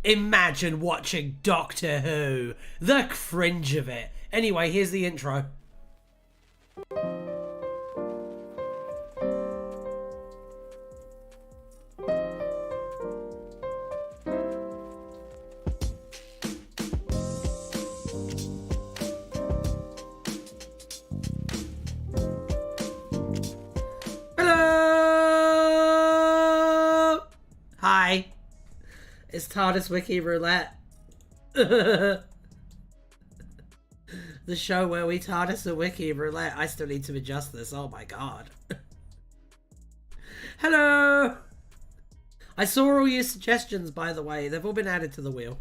Imagine watching Doctor Who. The cringe of it. Anyway, here's the intro. Hello! Hi. It's Tardis Wiki Roulette. The show where we Tardis a Wiki Roulette. I still need to adjust this. Oh my god. Hello! I saw all your suggestions, by the way. They've all been added to the wheel.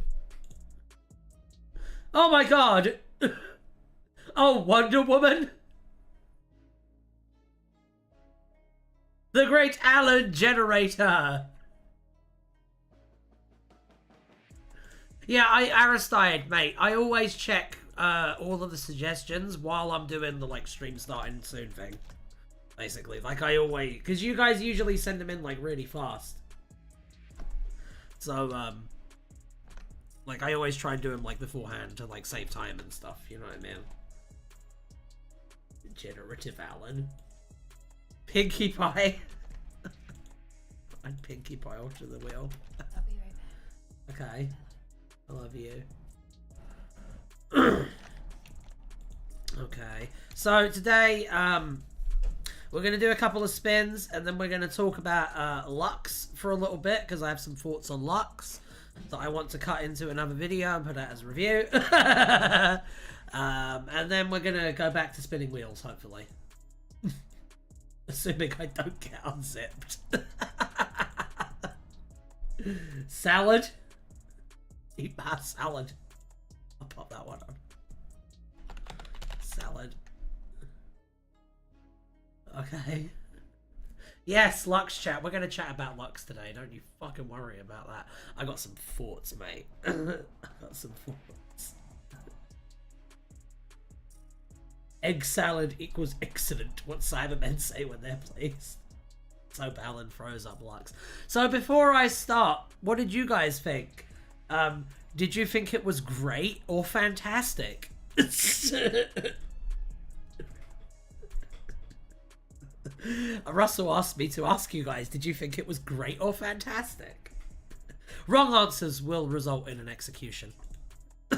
Oh my god! Oh, Wonder Woman! The Great Alan Generator! Yeah, Aristide, mate. I always check all of the suggestions while I'm doing the like stream starting soon thing. Basically, like I always, because you guys usually send them in like really fast. So like I always try and do them like beforehand to like save time and stuff. You know what I mean? Generative Alan, Pinkie Pie. I'd Pinkie Pie onto the wheel. I'll be right back. Okay. I love you. Okay, so today we're going to do a couple of spins and then we're going to talk about Lux for a little bit because I have some thoughts on Lux that I want to cut into another video and put out as a review. And then we're going to go back to spinning wheels, hopefully. Assuming I don't get unzipped. Salad? Eat my salad. I'll pop that one on. Salad. Okay. Yes, Lux chat. We're going to chat about Lux today. Don't you fucking worry about that. I got some thoughts, mate. I got some thoughts. Egg salad equals excellent. What Cybermen say when they're pleased. So Balin froze up Lux. So before I start, what did you guys think? Did you think it was great or fantastic? Russell asked me to ask you guys, did you think it was great or fantastic? Wrong answers will result in an execution. I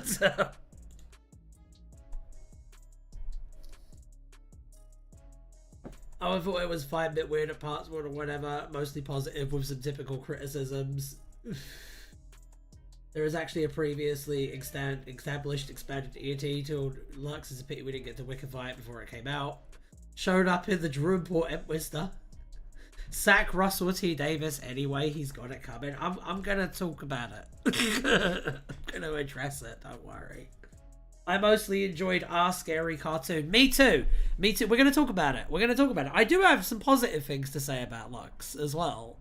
thought it was fine, a bit weird at parts, or whatever. Mostly positive with some typical criticisms. There is actually a previously established expanded ENT told Lux. It's a pity we didn't get to Wikify it before it came out. Showed up in the Droomport Empwister. Sack Russell T Davis anyway. He's got it coming. I'm gonna talk about it. I'm gonna address it. Don't worry. I mostly enjoyed our scary cartoon. Me too. Me too. We're gonna talk about it. We're gonna talk about it. I do have some positive things to say about Lux as well.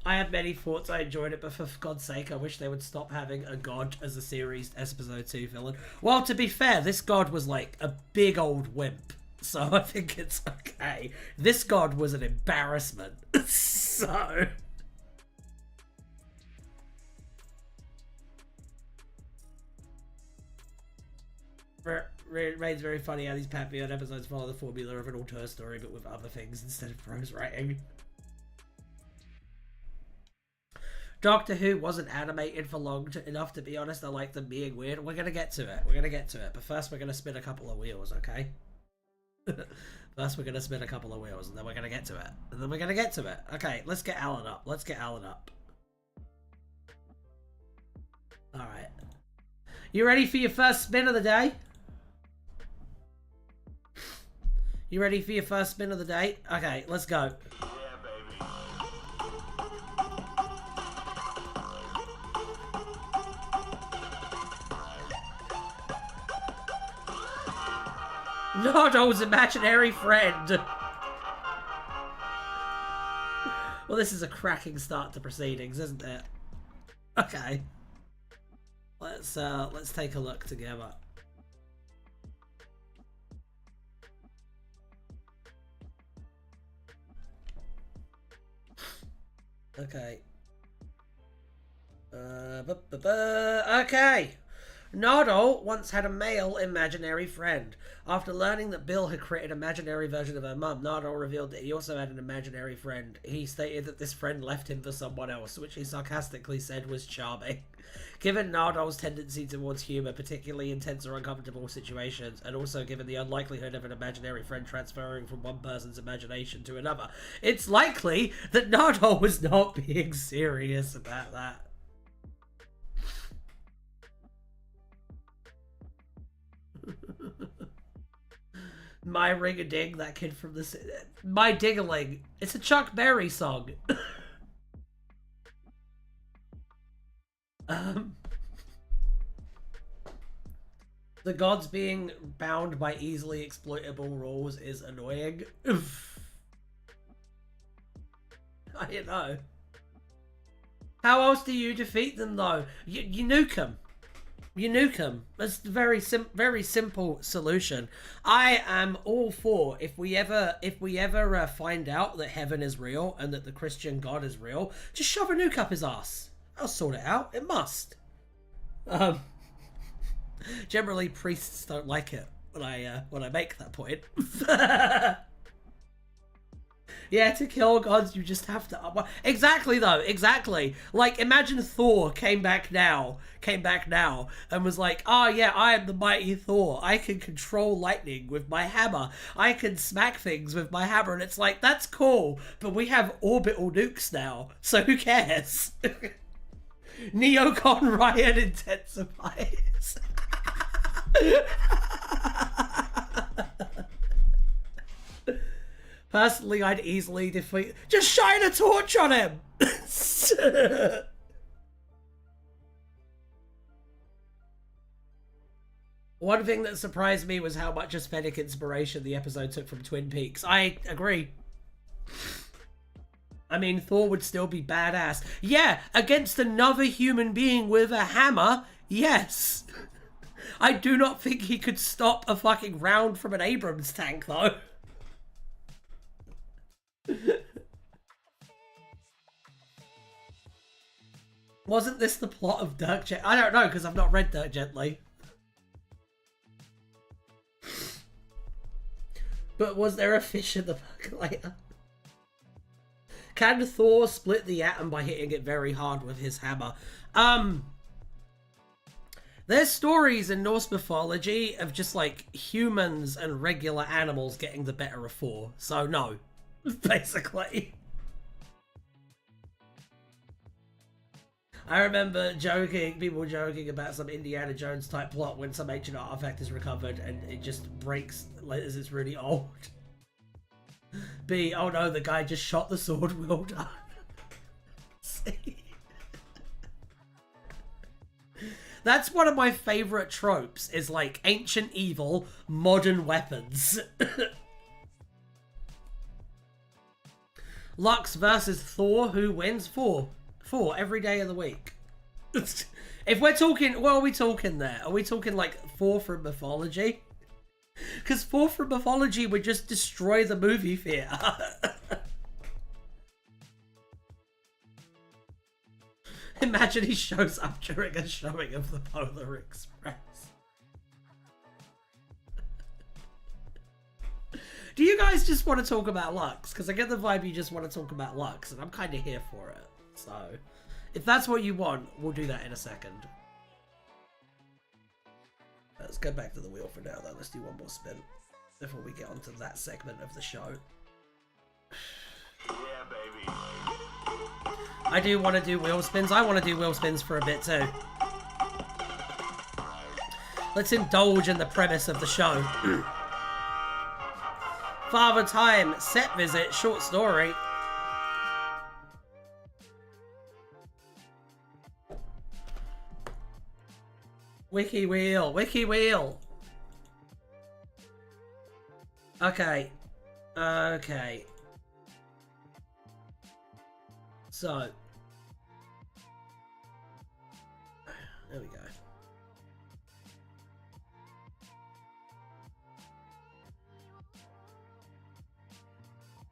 I had many thoughts. I enjoyed it, but for God's sake, I wish they would stop having a god as a series episode 2 villain. Well, to be fair, this god was like a big old wimp, so I think it's okay. This god was an embarrassment. So Rain's very funny how these Pantheon episodes follow the formula of an auteur story, but with other things instead of prose writing. Doctor Who wasn't animated for long enough, to be honest. I like them being weird. We're going to get to it. We're going to get to it. But first, we're going to spin a couple of wheels, okay? First, we're going to spin a couple of wheels, and then we're going to get to it. And then we're going to get to it. Okay, let's get Alan up. Let's get Alan up. Alright. You ready for your first spin of the day? You ready for your first spin of the day? Okay, let's go. Nodo's imaginary friend. Well, this is a cracking start to proceedings, isn't it? Okay. Let's take a look together. Okay. Okay. Noddle once had a male imaginary friend. After learning that Bill had created an imaginary version of her mum, Noddle revealed that he also had an imaginary friend. He stated that this friend left him for someone else, which he sarcastically said was charming. Given Noddle's tendency towards humour, particularly in tense or uncomfortable situations, and also given the unlikelihood of an imaginary friend transferring from one person's imagination to another, it's likely that Noddle was not being serious about that. My ring-a-ding, that kid from the... My ding-a-ling. It's a Chuck Berry song. The gods being bound by easily exploitable rules is annoying. I know. How else do you defeat them, though? You nuke them. You nuke them. That's a very simple solution. I am all for if we ever find out that heaven is real and that the Christian God is real, just shove a nuke up his ass. I'll sort it out. It must. Generally, priests don't like it when I make that point. Yeah, to kill gods, you just have to... Exactly, though. Exactly. Like, imagine Thor came back now, and was like, oh, yeah, I am the mighty Thor. I can control lightning with my hammer. I can smack things with my hammer. And it's like, that's cool, but we have orbital nukes now, so who cares? Neocon riot intensifies. Personally, I'd easily defeat... Just shine a torch on him! One thing that surprised me was how much aesthetic inspiration the episode took from Twin Peaks. I agree. I mean, Thor would still be badass. Yeah, against another human being with a hammer, yes. I do not think he could stop a fucking round from an Abrams tank, though. Wasn't this the plot of Dirk Gently? I don't know, because I've not read Dirk Gently. But was there a fish in the percolator? Can Thor split the atom by hitting it very hard with his hammer? There's stories in Norse mythology of just like humans and regular animals getting the better of Thor. So no, basically. I remember people joking about some Indiana Jones type plot when some ancient artifact is recovered and it just breaks as it's really old. B, oh no, the guy just shot the sword wielder. See? That's one of my favourite tropes, is like ancient evil, modern weapons. Lux versus Thor, who wins? Thor every day of the week. If we're talking, what are we talking there? Are we talking like Thor from mythology? Because Thor from mythology would just destroy the movie theatre. Imagine he shows up during a showing of the Polar Express. Do you guys just want to talk about Lux? Because I get the vibe you just want to talk about Lux, and I'm kind of here for it. So, if that's what you want, we'll do that in a second. Let's go back to the wheel for now, though. Let's do one more spin before we get onto that segment of the show. Yeah, baby. I do want to do wheel spins. I want to do wheel spins for a bit, too. Let's indulge in the premise of the show. Father Time, set visit, short story. Wiki wheel, wiki wheel. Okay. Okay. So. There we go.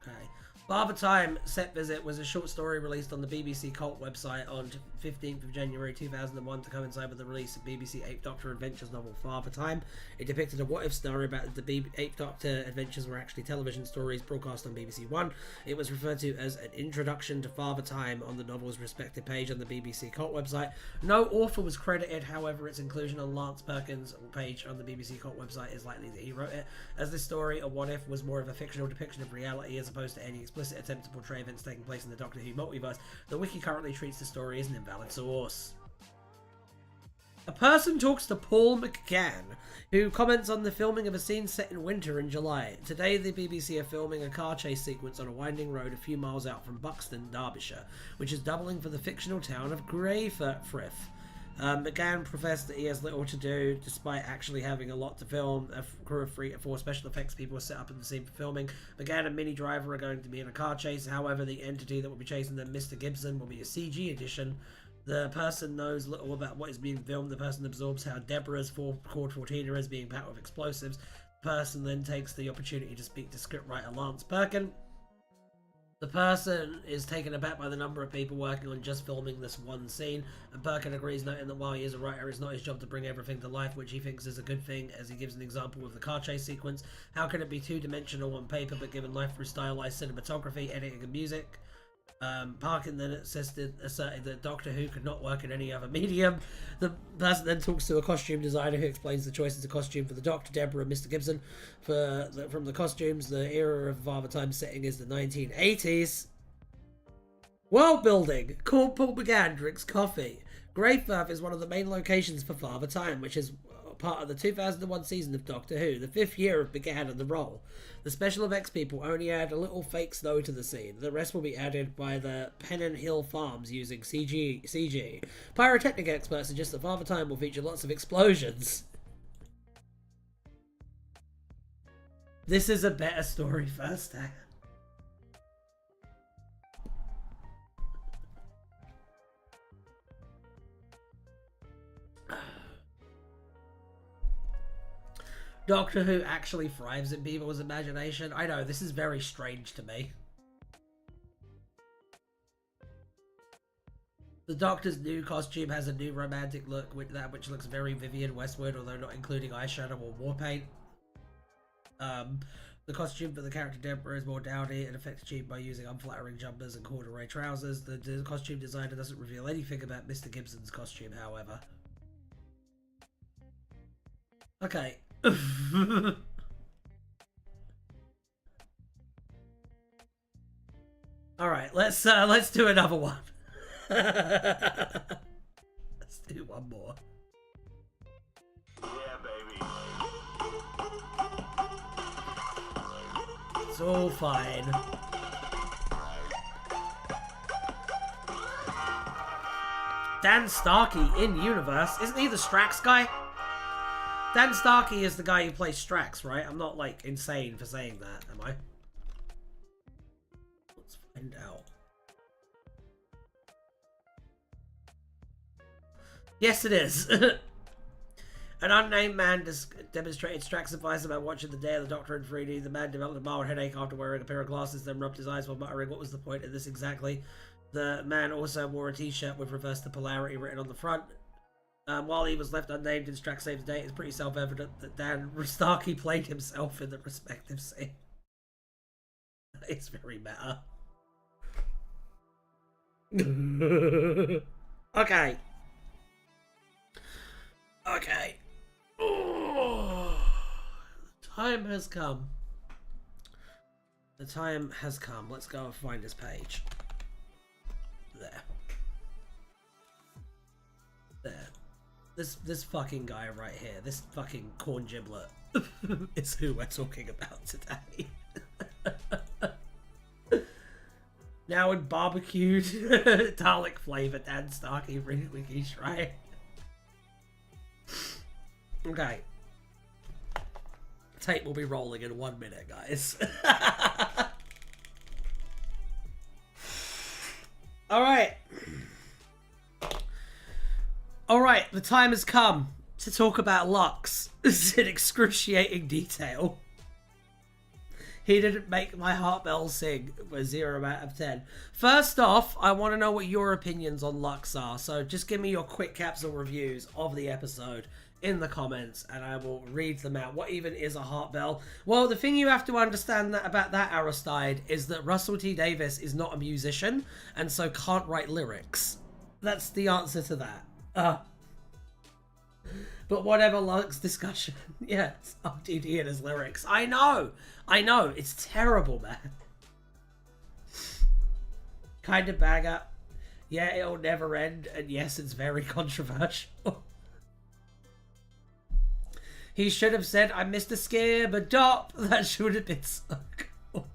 Okay. Father Time Set Visit was a short story released on the BBC Cult website on 15th of January 2001 to coincide with the release of BBC 8th Doctor Adventures novel Father Time. It depicted a what-if scenario about the 8th Doctor adventures were actually television stories broadcast on BBC One. It was referred to as an introduction to Father Time on the novel's respective page on the BBC Cult website. No author was credited, however its inclusion on Lance Perkins' page on the BBC Cult website is likely that he wrote it. As this story, a what-if, was more of a fictional depiction of reality as opposed to any explicit attempt to portray events taking place in the Doctor Who multiverse, the wiki currently treats the story as an invalid source. A person talks to Paul McGann, who comments on the filming of a scene set in winter in July. Today, the BBC are filming a car chase sequence on a winding road a few miles out from Buxton, Derbyshire, which is doubling for the fictional town of Greyfriff. McGann professed that he has little to do, despite actually having a lot to film. A crew of 3 to 4 special effects people are set up in the scene for filming. McGann and Minnie Driver are going to be in a car chase. However, the entity that will be chasing them, Mr. Gibson, will be a CG edition. The person knows little about what is being filmed. The person absorbs how Deborah's Cord 14 is being packed with explosives. The person then takes the opportunity to speak to scriptwriter Lance Perkin. The person is taken aback by the number of people working on just filming this one scene, and Perkin agrees, noting that while he is a writer, it's not his job to bring everything to life, which he thinks is a good thing, as he gives an example of the car chase sequence. How can it be two-dimensional on paper, but given life through stylized cinematography, editing, and music? Parkin then asserted that Doctor Who could not work in any other medium. The person then talks to a costume designer who explains the choices of costume for the Doctor, Deborah, and Mr. Gibson. From the costumes, the era of Father Time setting is the 1980s. World building. Paul McGann drinks coffee. Greyfriff is one of the main locations for Father Time, which is part of the 2001 season of Doctor Who, the 5th year of McGann in the role. The special effects people only add a little fake snow to the scene. The rest will be added by the Pennant Hill Farms using CG. Pyrotechnic experts suggest that Father Time will feature lots of explosions. This is a better story firsthand. Doctor Who actually thrives in people's imagination. I know, this is very strange to me. The Doctor's new costume has a new romantic look, which looks very Vivienne Westwood, although not including eyeshadow or war paint. The costume for the character Deborah is more dowdy and effects achieved by using unflattering jumpers and corduroy trousers. The costume designer doesn't reveal anything about Mr. Gibson's costume, however. Okay. All right, let's do another one. Let's do one more. Yeah, baby. It's all fine. Dan Starkey in Universe. Isn't he the Strax guy? Dan Starkey is the guy who plays Strax, right? I'm not, like, insane for saying that, am I? Let's find out. Yes, it is. An unnamed man demonstrated Strax's advice about watching The Day of the Doctor in 3D. The man developed a mild headache after wearing a pair of glasses, then rubbed his eyes while muttering, "What was the point of this exactly?" The man also wore a t-shirt with "Reverse the Polarity" written on the front. While he was left unnamed in Strax Saves the Day, it's pretty self-evident that Dan Starkey played himself in the respective scene. It's very meta. Okay. Okay. Oh, the time has come. The time has come. Let's go and find this page. There. There. This fucking guy right here, this fucking corn giblet, is who we're talking about today. Now in barbecued Dalek flavor, Dan Starkey Wiki Shrine. Okay. Tape will be rolling in 1 minute, guys. Alright. Alright, the time has come to talk about Lux in excruciating detail. He didn't make my heart bell sing for 0 out of 10. First off, I want to know what your opinions on Lux are. So just give me your quick capsule reviews of the episode in the comments, and I will read them out. What even is a heart bell? Well, the thing you have to understand about that, Aristide, is that Russell T Davies is not a musician, and so can't write lyrics. That's the answer to that. But whatever, Lux discussion. Yeah, it's RTD and his lyrics. I know, it's terrible, man. Kind of bag up. Yeah, it'll never end, and yes, it's very controversial. He should have said, I missed a scare, but dop. That should have been so cool.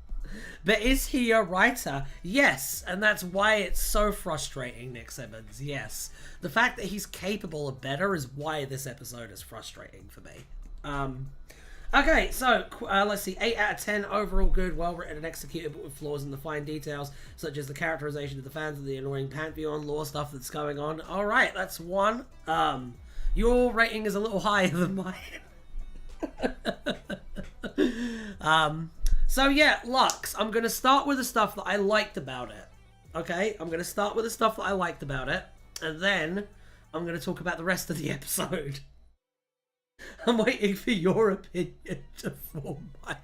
But is he a writer? Yes, and that's why it's so frustrating, Nick Simmons. Yes. The fact that he's capable of better is why this episode is frustrating for me. Okay, so let's see. 8 out of 10, overall good, well written and executed, but with flaws in the fine details, such as the characterization of the fans and the annoying Pantheon lore stuff that's going on. Alright, that's 1. Your rating is a little higher than mine. So yeah, Lux, I'm going to start with the stuff that I liked about it. Okay, I'm going to start with the stuff that I liked about it, and then I'm going to talk about the rest of the episode. I'm waiting for your opinion to form mine.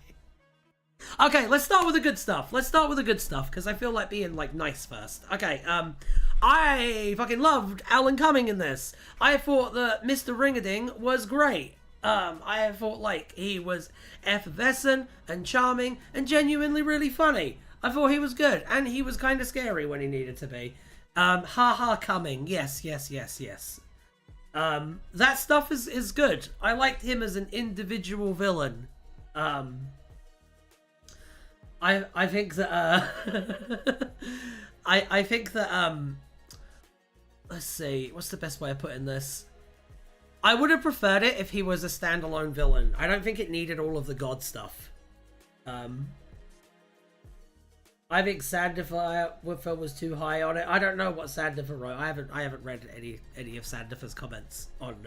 Okay, let's start with the good stuff. Because I feel like being, like, nice first. Okay, I fucking loved Alan Cumming in this. I thought that Mr. Ringading was great. I thought, like, he was effervescent and charming and genuinely really funny. I thought he was good, and he was kind of scary when he needed to be. Ha Cumming. Yes. That stuff is good. I liked him as an individual villain. I think that I think that let's see, what's the best way of putting this? I would have preferred it if he was a standalone villain. I don't think it needed all of the god stuff. I think Sandifer was too high on it. I don't know what Sandifer wrote. I haven't read any of Sandifer's comments on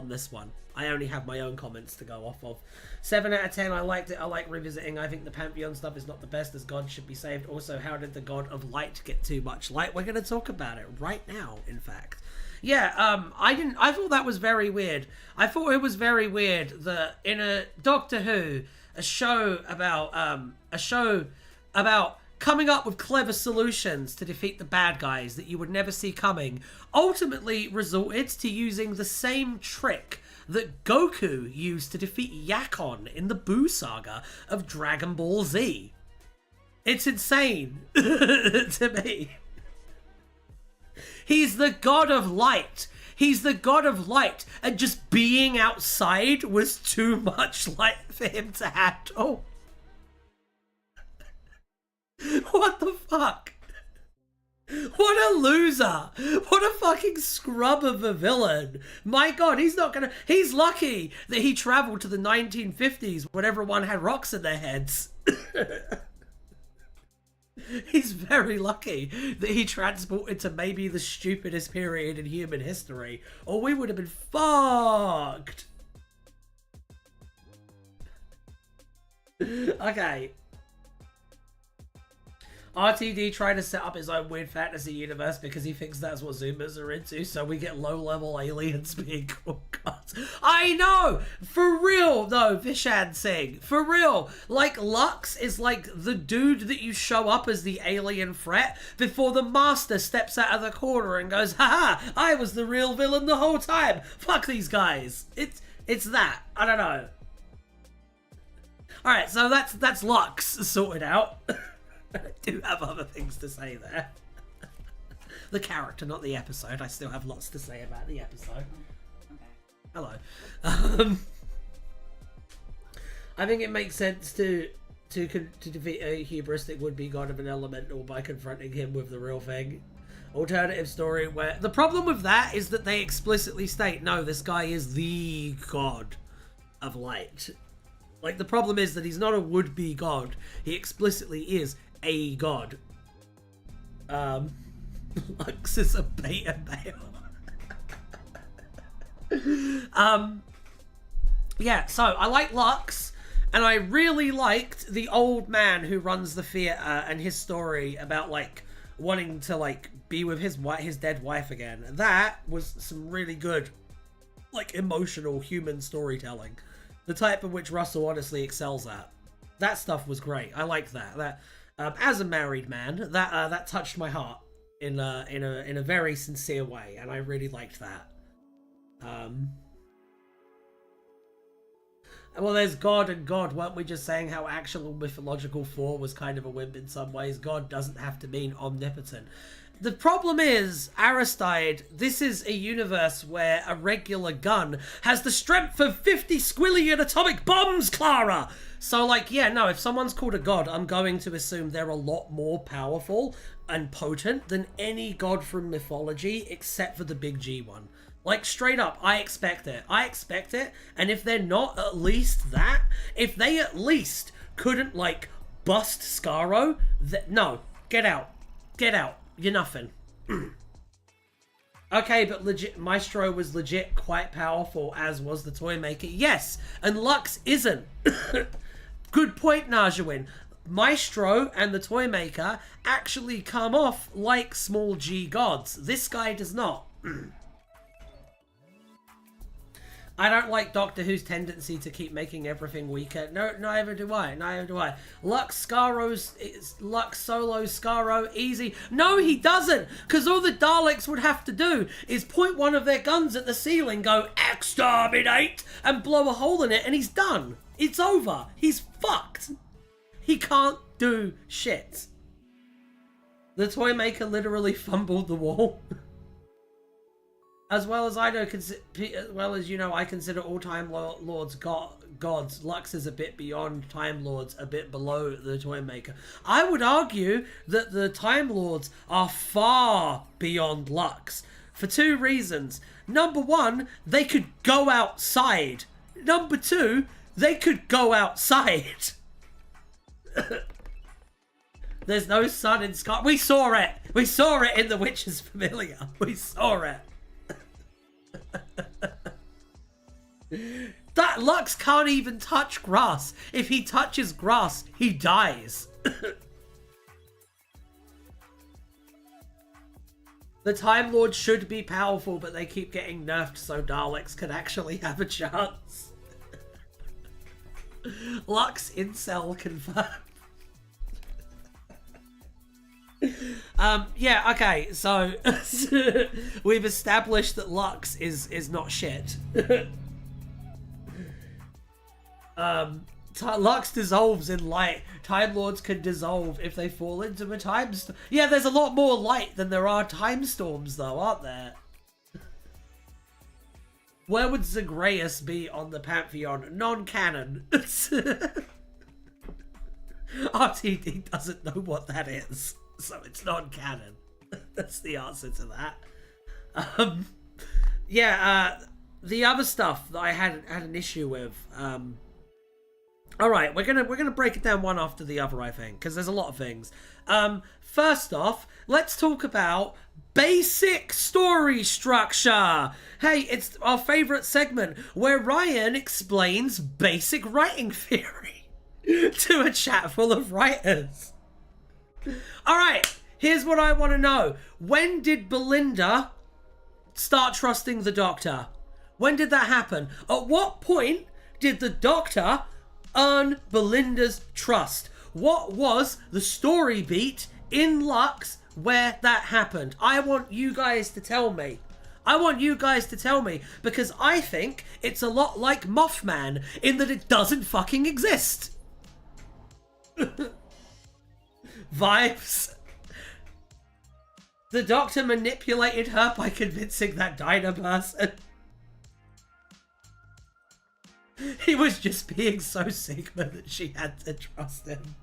this one. I only have my own comments to go off of. 7 out of 10, I liked it. I like revisiting. I think the Pantheon stuff is not the best, as God should be saved. Also, how did the God of Light get too much light? We're going to talk about it right now, in fact. Yeah, I thought that was very weird. I thought it was very weird that in a Doctor Who, a show about coming up with clever solutions to defeat the bad guys that you would never see coming, ultimately resorted to using the same trick that Goku used to defeat Yakon in the Boo saga of Dragon Ball Z. It's insane to me. He's the god of light. And just being outside was too much light for him to handle. What the fuck? What a loser. What a fucking scrub of a villain. My god, he's lucky that he travelled to the 1950s when everyone had rocks in their heads. He's very lucky that he transported to maybe the stupidest period in human history, or we would have been fucked. Okay. RTD tried to set up his own weird fantasy universe because he thinks that's what Zoomers are into, so we get low-level aliens being called gods. I know! For real, though, Vishan Singh. For real. Like, Lux is like the dude that you show up as the alien threat before the master steps out of the corner and goes, haha, I was the real villain the whole time. Fuck these guys. It's that. I don't know. Alright, so that's Lux sorted out. I do have other things to say there. The character, not the episode. I still have lots to say about the episode. Hello. I think it makes sense to defeat a hubristic would-be god of an elemental by confronting him with the real thing. Alternative story where... The problem with that is that they explicitly state, no, this guy is the god of light. Like, the problem is that he's not a would-be god. He explicitly is a god. Lux is a beta male. Yeah, so I like Lux, And I really liked the old man who runs the theater and his story about like wanting to like be with his dead wife again. That was some really good, like, emotional human storytelling, the type of which Russell honestly excels at. That stuff was great. I liked that. That as a married man, that touched my heart in a very sincere way, and I really liked that. Well, there's God and God. Weren't we just saying how actual mythological Thor was kind of a wimp in some ways? God doesn't have to mean omnipotent. The problem is, Aristide, this is a universe where a regular gun has the strength of 50 squillion atomic bombs, Clara! So, like, yeah, no, if someone's called a god, I'm going to assume they're a lot more powerful and potent than any god from mythology, except for the big G one. Like, straight up, I expect it. I expect it, and if they're not at least that, if they at least couldn't, like, bust Skaro, no, get out. Get out. You're nothing. Okay, but legit, Maestro was legit quite powerful, as was the Toymaker. Yes, and Lux isn't. Good point, Najawin. Maestro and the Toymaker actually come off like small G gods. This guy does not. I don't like Doctor Who's tendency to keep making everything weaker. No, neither do I. Neither do I. Lux solo Skaro, easy. No, he doesn't. Because all the Daleks would have to do is point one of their guns at the ceiling, go, exterminate, and blow a hole in it, and he's done. It's over. He's fucked. He can't do shit. The Toymaker literally fumbled the wall. As well as I know, as well as you know, I consider all Time Lords gods. Lux is a bit beyond Time Lords, a bit below the Toymaker. I would argue that the Time Lords are far beyond Lux for two reasons. Number one, they could go outside. Number two, they could go outside. There's no sun in Scott. We saw it. We saw it in The Witcher's Familiar. We saw it. That Lux can't even touch grass. If he touches grass, he dies. The Time Lords should be powerful, but they keep getting nerfed so Daleks can actually have a chance. Lux incel confirmed. Yeah, okay, so we've established that Lux is not shit. Lux dissolves in light. Time Lords can dissolve if they fall into a time storm. Yeah, there's a lot more light than there are time storms, though, aren't there? Where would Zagreus be on the Pantheon? Non-canon. RTD doesn't know what that is, so it's non-canon. That's the answer to that. The other stuff that I had an issue with. All right, we're gonna break it down one after the other, I think, because there's a lot of things. First off, let's talk about basic story structure. Hey, it's our favorite segment where Ryan explains basic writing theory to a chat full of writers. All right, here's what I want to know. When did Belinda start trusting the Doctor? When did that happen? At what point did the Doctor earn Belinda's trust? What was the story beat in Lux where that happened? I want you guys to tell me. I want you guys to tell me, because I think it's a lot like Mothman in that it doesn't fucking exist. Vibes. The Doctor manipulated her by convincing that Dinah person. He was just being so Sigma that she had to trust him.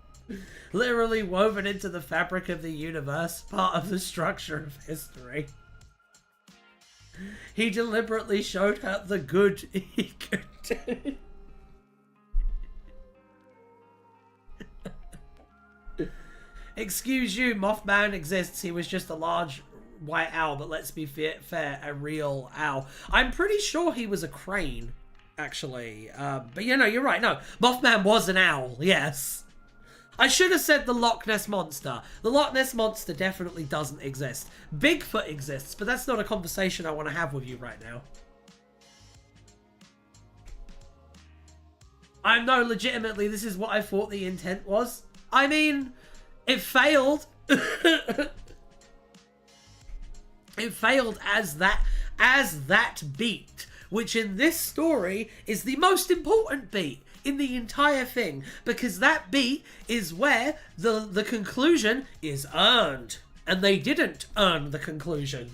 Literally woven into the fabric of the universe, part of the structure of history. He deliberately showed her the good he could do. Excuse you, Mothman exists. He was just a large white owl, but let's be fair, a real owl. I'm pretty sure he was a crane. actually. But you know, you're right. No, Mothman was an owl. Yes. I should have said the Loch Ness Monster. The Loch Ness Monster definitely doesn't exist. Bigfoot exists, but that's not a conversation I want to have with you right now. I know, legitimately, this is what I thought the intent was. I mean, it failed. It failed as that beat, which in this story is the most important beat in the entire thing, because that beat is where the conclusion is earned, and they didn't earn the conclusion.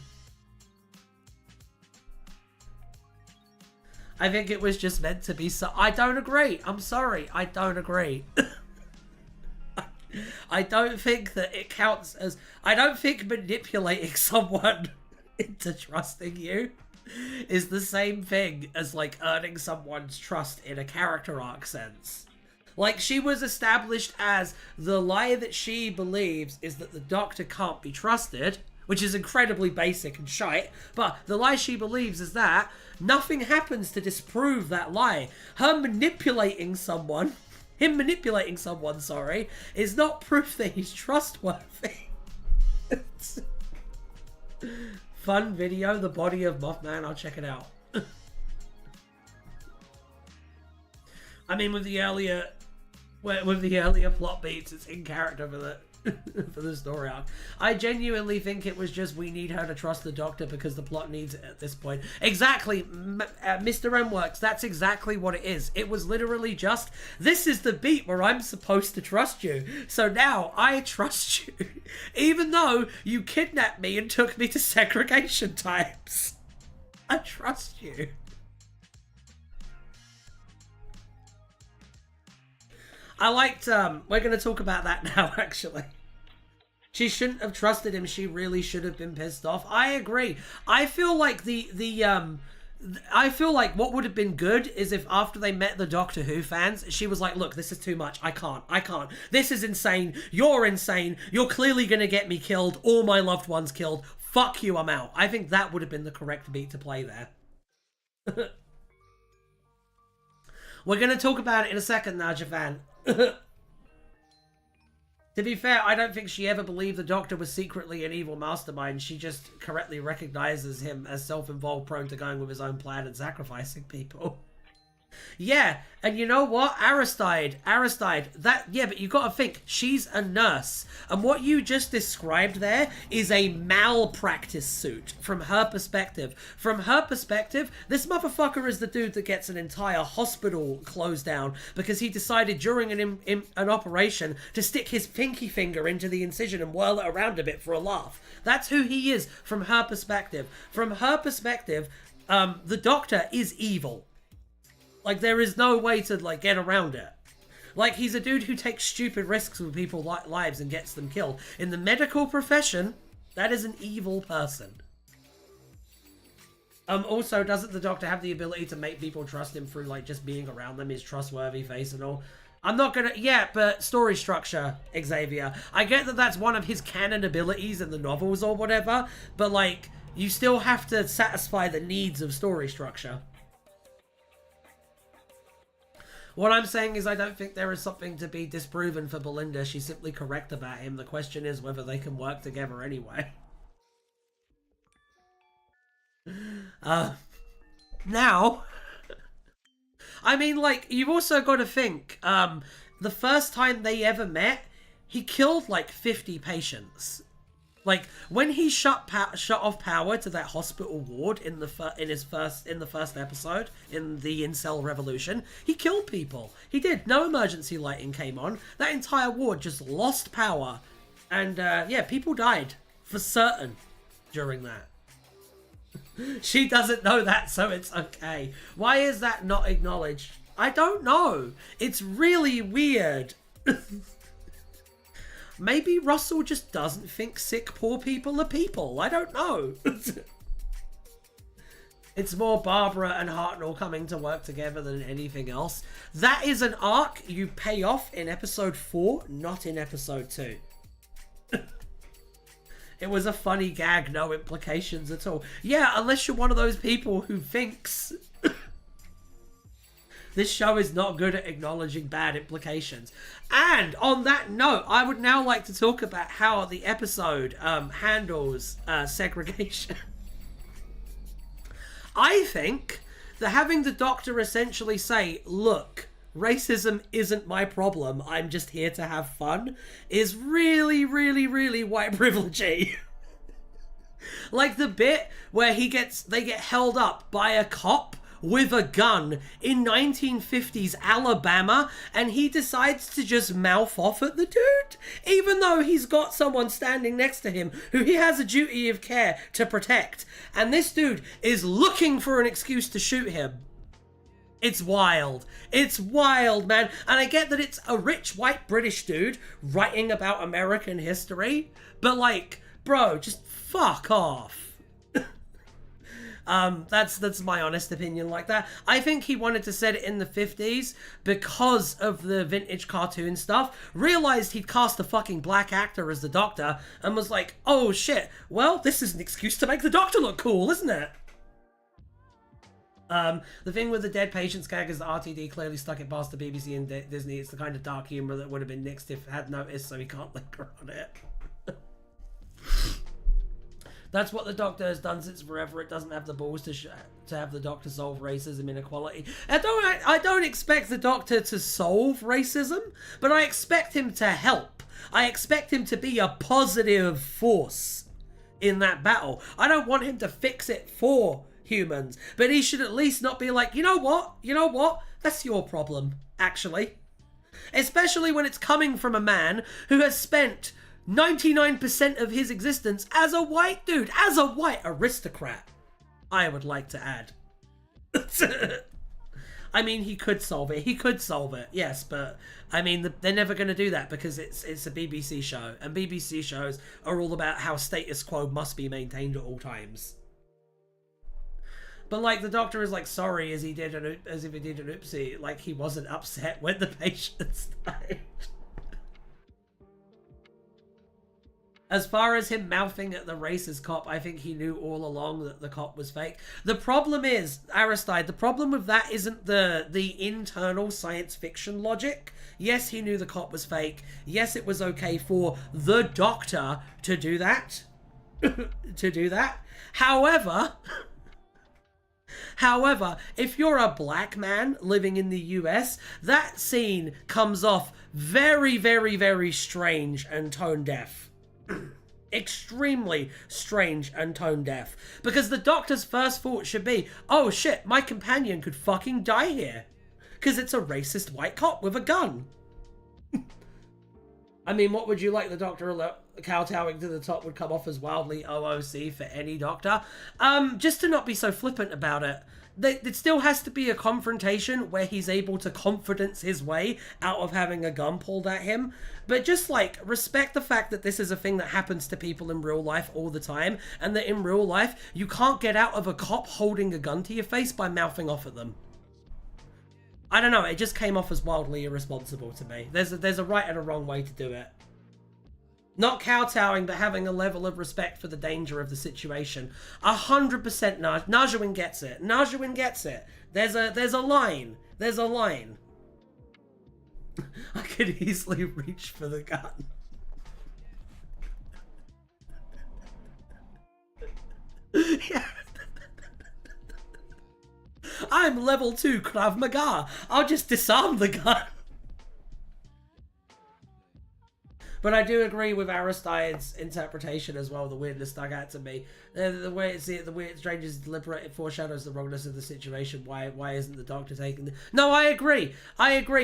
I think it was just meant to be so. I don't agree. I'm sorry. I don't agree. I don't think that it counts as... I don't think manipulating someone into trusting you is the same thing as, like, earning someone's trust in a character arc sense. Like, she was established as the lie that she believes is that the Doctor can't be trusted, which is incredibly basic and shite, but the lie she believes is that nothing happens to disprove that lie. Him manipulating someone, sorry, is not proof that he's trustworthy. Fun video, the body of Mothman, I'll check it out. I mean, with the earlier plot beats, it's in character for the for the story arc. I genuinely think it was just, we need her to trust the Doctor because the plot needs it at this point. Exactly, Mr. M Works, that's exactly what it is. It was literally just, this is the beat where I'm supposed to trust you, so now I trust you, even though you kidnapped me and took me to segregation types. I trust you. I liked, we're going to talk about that now, actually. She shouldn't have trusted him. She really should have been pissed off. I agree. I feel like I feel like what would have been good is if after they met the Doctor Who fans, she was like, look, this is too much. I can't. This is insane. You're insane. You're clearly going to get me killed. All my loved ones killed. Fuck you, I'm out. I think that would have been the correct beat to play there. We're going to talk about it in a second now, Javan. To be fair, I don't think she ever believed the Doctor was secretly an evil mastermind. She just correctly recognizes him as self-involved, prone to going with his own plan and sacrificing people. Yeah, and you know what? Aristide, that, yeah, but you gotta think, she's a nurse. And what you just described there is a malpractice suit from her perspective. From her perspective, this motherfucker is the dude that gets an entire hospital closed down because he decided during an operation to stick his pinky finger into the incision and whirl it around a bit for a laugh. That's who he is from her perspective. From her perspective, the Doctor is evil. Like, there is no way to, like, get around it. Like, he's a dude who takes stupid risks with people's lives and gets them killed. In the medical profession, that is an evil person. Also, doesn't the Doctor have the ability to make people trust him through, like, just being around them, his trustworthy face and all? I'm not gonna... Yeah, but story structure, Xavier. I get that that's one of his canon abilities in the novels or whatever, but, like, you still have to satisfy the needs of story structure. What I'm saying is I don't think there is something to be disproven for Belinda. She's simply correct about him. The question is whether they can work together anyway. Now, I mean, like, you've also got to think, the first time they ever met, he killed like 50 patients. Like, when he shut off power to that hospital ward in the first episode in the Incel Revolution, he killed people. He did. No emergency lighting came on. That entire ward just lost power, and yeah, people died for certain during that. She doesn't know that, so it's okay. Why is that not acknowledged? I don't know. It's really weird. Maybe Russell just doesn't think sick, poor people are people. I don't know. It's more Barbara and Hartnell coming to work together than anything else. That is an arc you pay off in episode 4, not in episode 2. It was a funny gag, no implications at all. Yeah, unless you're one of those people who thinks... This show is not good at acknowledging bad implications. And on that note, I would now like to talk about how the episode handles segregation. I think that having the Doctor essentially say, look, racism isn't my problem, I'm just here to have fun, is really, really, really white privilege-y. Like the bit where they get held up by a cop with a gun in 1950s Alabama, and he decides to just mouth off at the dude, even though he's got someone standing next to him who he has a duty of care to protect, and this dude is looking for an excuse to shoot him. It's wild. It's wild, man. And I get that it's a rich white British dude writing about American history, but like, bro, just fuck off. That's my honest opinion like that. I think he wanted to set it in the 50s because of the vintage cartoon stuff, realized he'd cast a fucking black actor as the Doctor, and was like, oh shit, well, this is an excuse to make the Doctor look cool, isn't it? The thing with the dead patients gag is that RTD clearly stuck it past the BBC and Disney. It's the kind of dark humour that would have been nixed if had noticed, so he can't linger on it. That's what the Doctor has done since forever. It doesn't have the balls to have the Doctor solve racism inequality. I don't expect the Doctor to solve racism, but I expect him to help. I expect him to be a positive force in that battle. I don't want him to fix it for humans, but he should at least not be like, you know what, that's your problem, actually. Especially when it's coming from a man who has spent 99% of his existence as a white dude, as a white aristocrat, I would like to add. I mean, he could solve it, yes, but I mean, they're never going to do that because it's a BBC show, and BBC shows are all about how status quo must be maintained at all times. But like, the Doctor is like sorry as if he did an oopsie, like he wasn't upset when the patients died. As far as him mouthing at the racist cop, I think he knew all along that the cop was fake. The problem is, Aristide, the problem with that isn't the internal science fiction logic. Yes, he knew the cop was fake. Yes, it was okay for the Doctor to do that. However, if you're a black man living in the US, that scene comes off very, very, very strange and tone deaf. Extremely strange and tone deaf, because the Doctor's first thought should be, oh shit, my companion could fucking die here because it's a racist white cop with a gun. I mean, what would you like the Doctor kowtowing to the top would come off as wildly OOC for any Doctor, just to not be so flippant about it. It still has to be a confrontation where he's able to confidence his way out of having a gun pulled at him. But just, like, respect the fact that this is a thing that happens to people in real life all the time, and that in real life, you can't get out of a cop holding a gun to your face by mouthing off at them. I don't know, it just came off as wildly irresponsible to me. There's a right and a wrong way to do it. Not kowtowing, but having a level of respect for the danger of the situation. 100% Najawin gets it. Najawin gets it. There's a line. There's a line. I could easily reach for the gun. Yeah. I'm level 2 Krav Maga. I'll just disarm the gun. But I do agree with Aristide's interpretation as well. The weirdness stuck out to me. The way it's the weird, strange is deliberate. It foreshadows the wrongness of the situation. Why isn't the Doctor taking the... No, I agree.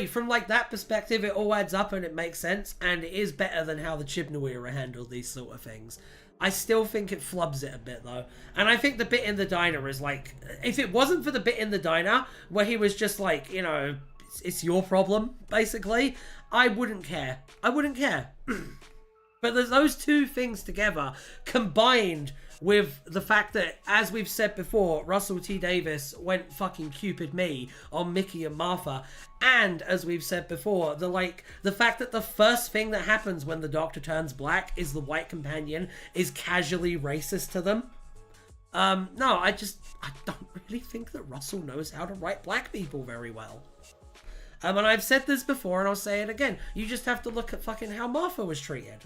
From like that perspective, it all adds up and it makes sense. And it is better than how the Chibnall era handled these sort of things. I still think it flubs it a bit though. And I think the bit in the diner is like... If it wasn't for the bit in the diner where he was just like, you know... It's your problem, basically. I wouldn't care. But there's those two things together, combined with the fact that, as we've said before, Russell T Davies went fucking Cupid me on Mickey and Martha. And, as we've said before, the fact that the first thing that happens when the Doctor turns black is the white companion is casually racist to them. No, I don't really think that Russell knows how to write black people very well. And I've said this before and I'll say it again. You just have to look at fucking how Martha was treated.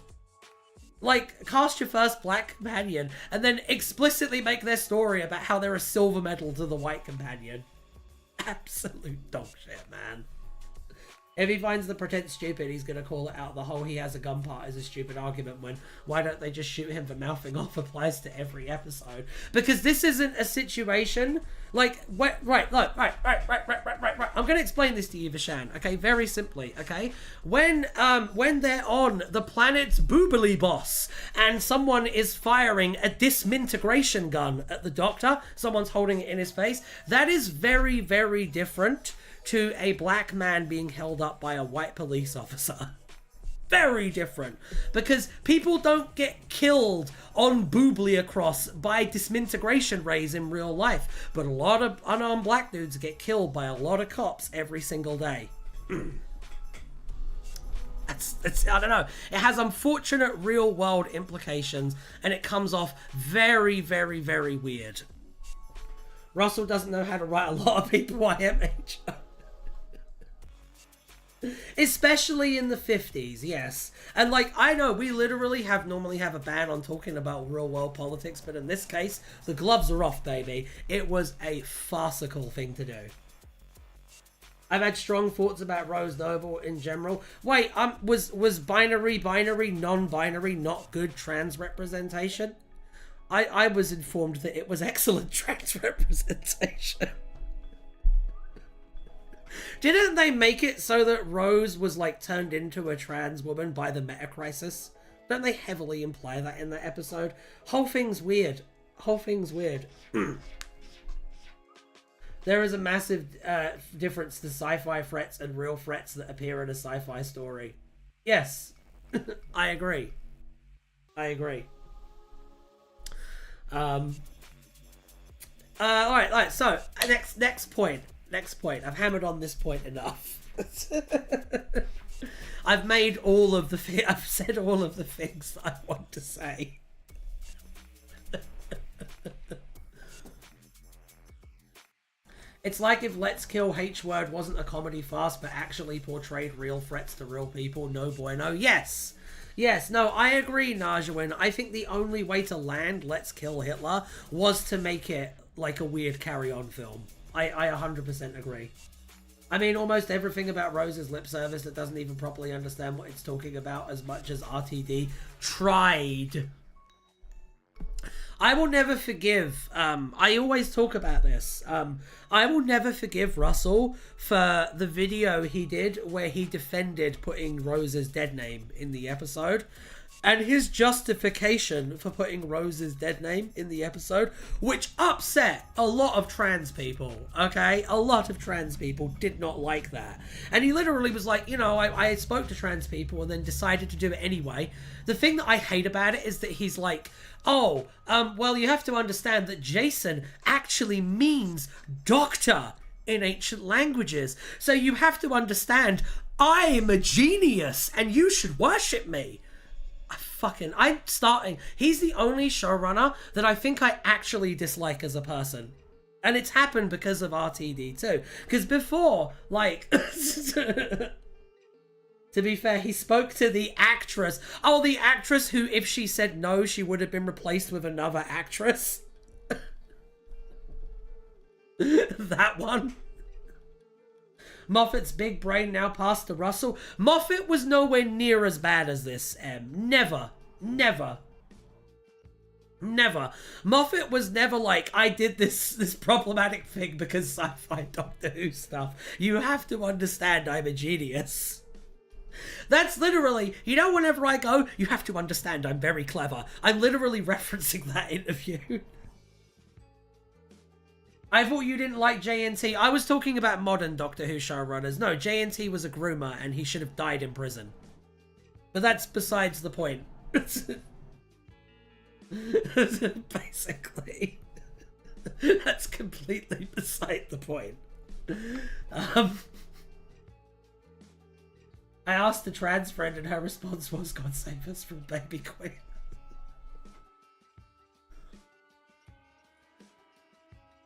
Like, cast your first black companion and then explicitly make their story about how they're a silver medal to the white companion. Absolute dog shit, man. If he finds the pretense stupid, he's going to call it out. The whole he has a gun part is a stupid argument when why don't they just shoot him for mouthing off applies to every episode. Because this isn't a situation like, right. I'm going to explain this to you, Vishan, okay? Very simply, okay? When they're on the planet's Boobily boss and someone is firing a disintegration gun at the Doctor, someone's holding it in his face, that is very, very different to a black man being held up by a white police officer. Very different. Because people don't get killed on Boobly across by disintegration rays in real life. But a lot of unarmed black dudes get killed by a lot of cops every single day. It's I don't know. It has unfortunate real world implications and it comes off very, very, very weird. Russell doesn't know how to write a lot of people IMH. Especially in the 50s, yes. And like, I know we literally normally have a ban on talking about real world politics, but in this case, the gloves are off, baby. It was a farcical thing to do. I've had strong thoughts about Rose Noble in general. Wait, was binary, non-binary not good trans representation? I was informed that it was excellent trans representation. Didn't they make it so that Rose was like turned into a trans woman by the meta crisis? Don't they heavily imply that in that episode? Whole thing's weird. There is a massive difference to sci-fi threats and real threats that appear in a sci-fi story. Yes, I agree. All right. So next point. I've hammered on this point enough. I've made all of the I've said all of the things that I want to say. It's like if Let's Kill H-Word wasn't a comedy farce but actually portrayed real threats to real people. No bueno. Yes, no, I agree, Najawin. I think the only way to land Let's Kill Hitler was to make it like a weird carry-on film. I 100% agree. I mean, almost everything about Rose's lip service that doesn't even properly understand what it's talking about as much as RTD tried. I will never forgive, I always talk about this, I will never forgive Russell for the video he did where he defended putting Rose's dead name in the episode. And his justification for putting Rose's dead name in the episode, which upset a lot of trans people, okay? A lot of trans people did not like that. And he literally was like, you know, I spoke to trans people and then decided to do it anyway. The thing that I hate about it is that he's like, oh, well, you have to understand that Jason actually means doctor in ancient languages. So you have to understand, I'm a genius and you should worship me. He's the only showrunner that I think I actually dislike as a person. And it's happened because of RTD too. Because before, like, to be fair, he spoke to the actress. Oh, the actress who, if she said no, she would have been replaced with another actress. That one. Moffat's big brain now passed to Russell. Moffat was nowhere near as bad as this, Never. Moffat was never like, I did this problematic thing because sci-fi Doctor Who stuff. You have to understand I'm a genius. That's literally, you know, whenever I go, you have to understand I'm very clever. I'm literally referencing that interview. I thought you didn't like JNT. I was talking about modern Doctor Who showrunners. No, JNT was a groomer and he should have died in prison. But that's besides the point. Basically. That's completely beside the point. I asked a trans friend and her response was, God save us from Baby Queen.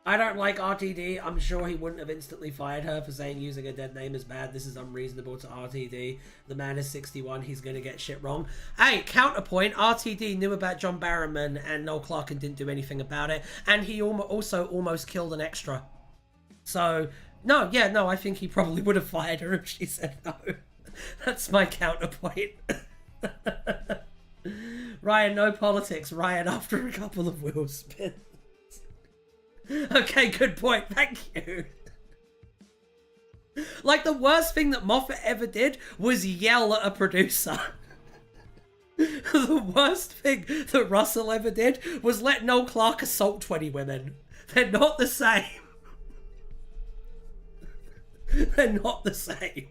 I don't like RTD. I'm sure he wouldn't have instantly fired her for saying using a dead name is bad. This is unreasonable to RTD. The man is 61. He's going to get shit wrong. Hey, counterpoint. RTD knew about John Barrowman and Noel Clark and didn't do anything about it. And he also almost killed an extra. So, no, I think he probably would have fired her if she said no. That's my counterpoint. Ryan, no politics. Ryan, after a couple of wheel spins. Okay, good point. Thank you. Like, the worst thing that Moffat ever did was yell at a producer. The worst thing that Russell ever did was let Noel Clark assault 20 women. They're not the same. They're not the same.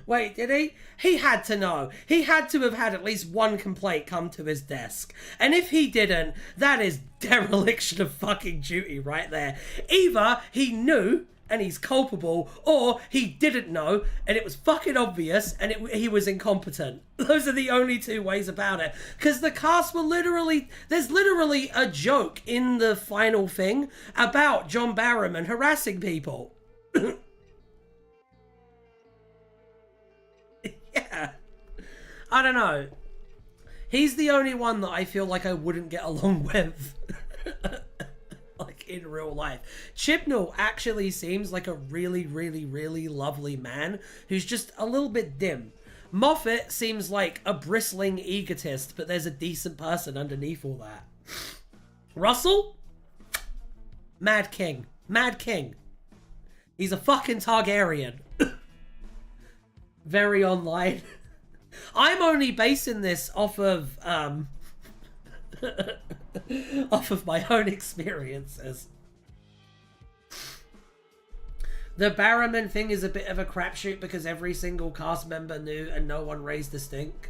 Wait, did he? He had to know. He had to have had at least one complaint come to his desk. And if he didn't, that is dereliction of fucking duty right there. Either he knew and he's culpable, or he didn't know and it was fucking obvious and he was incompetent. Those are the only two ways about it. Because the cast were literally... There's literally a joke in the final thing about John Barrowman harassing people. Yeah. I don't know. He's the only one that I feel like I wouldn't get along with. Like, in real life. Chibnall actually seems like a really, really, really lovely man who's just a little bit dim. Moffat seems like a bristling egotist, but there's a decent person underneath all that. Russell? Mad King. Mad King. He's a fucking Targaryen. Very online. I'm only basing this off of off of my own experiences. The Barrowman thing is a bit of a crapshoot because every single cast member knew and no one raised a stink.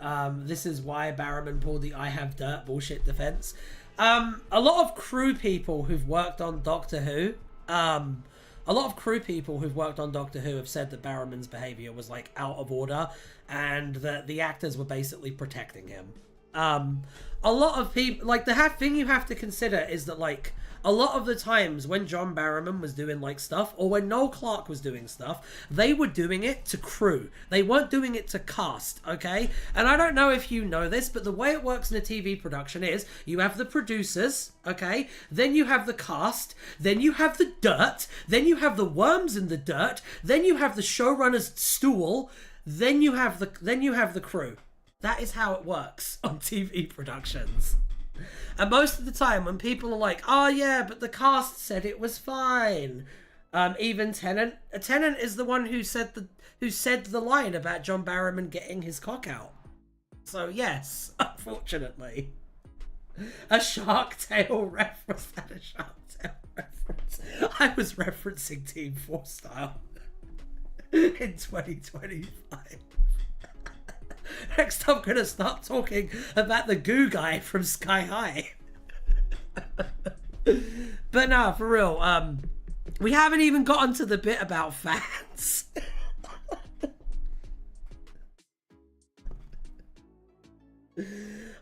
This is why Barrowman pulled the I have dirt bullshit defense. A lot of crew people who've worked on Doctor Who, have said that Barrowman's behavior was like out of order and that the actors were basically protecting him. A lot of people, like, the thing you have to consider is that, like, a lot of the times when John Barrowman was doing, like, stuff, or when Noel Clark was doing stuff, they were doing it to crew. They weren't doing it to cast, okay? And I don't know if you know this, but the way it works in a TV production is you have the producers, okay? Then you have the cast, then you have the dirt, then you have the worms in the dirt, then you have the showrunner's stool, then you have the crew. That is how it works on TV productions. And most of the time when people are like, oh yeah, but the cast said it was fine. Even Tennant is the one who said the line about John Barrowman getting his cock out. So yes, unfortunately. A Shark Tale reference. A Shark Tale reference. I was referencing Team 4 style in 2025. Next, I'm going to start talking about the goo guy from Sky High. But no, for real, we haven't even gotten to the bit about fans.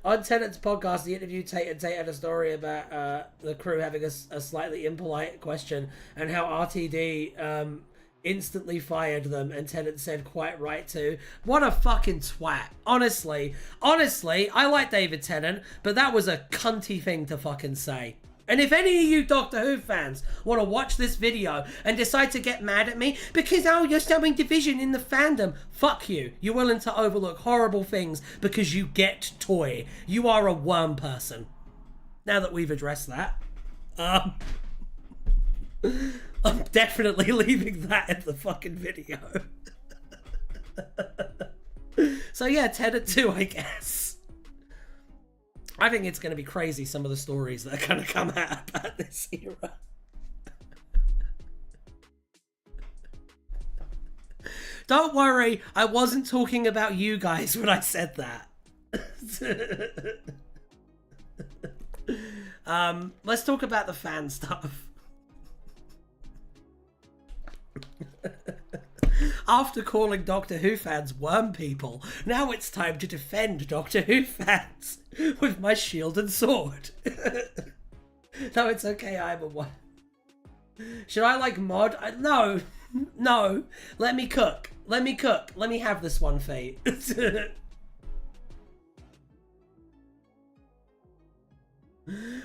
On Tennant's podcast, he interviewed Tate, and Tate had a story about the crew having a slightly impolite question and how RTD instantly fired them, and Tennant said quite right too. What a fucking twat. Honestly, I like David Tennant, but that was a cunty thing to fucking say. And if any of you Doctor Who fans want to watch this video and decide to get mad at me because, oh, you're showing division in the fandom, fuck you. You're willing to overlook horrible things because you get toy. You are a worm person. Now that we've addressed that, I'm definitely leaving that in the fucking video. So yeah, Tennant 2, I guess. I think it's going to be crazy, some of the stories that are going to come out about this era. Don't worry, I wasn't talking about you guys when I said that. Let's talk about the fan stuff. After calling Doctor Who fans worm people, now it's time to defend Doctor Who fans with my shield and sword. No, it's okay, I'm a one. Should I like mod? No. No. Let me cook. Let me cook. Let me have this one, Fate.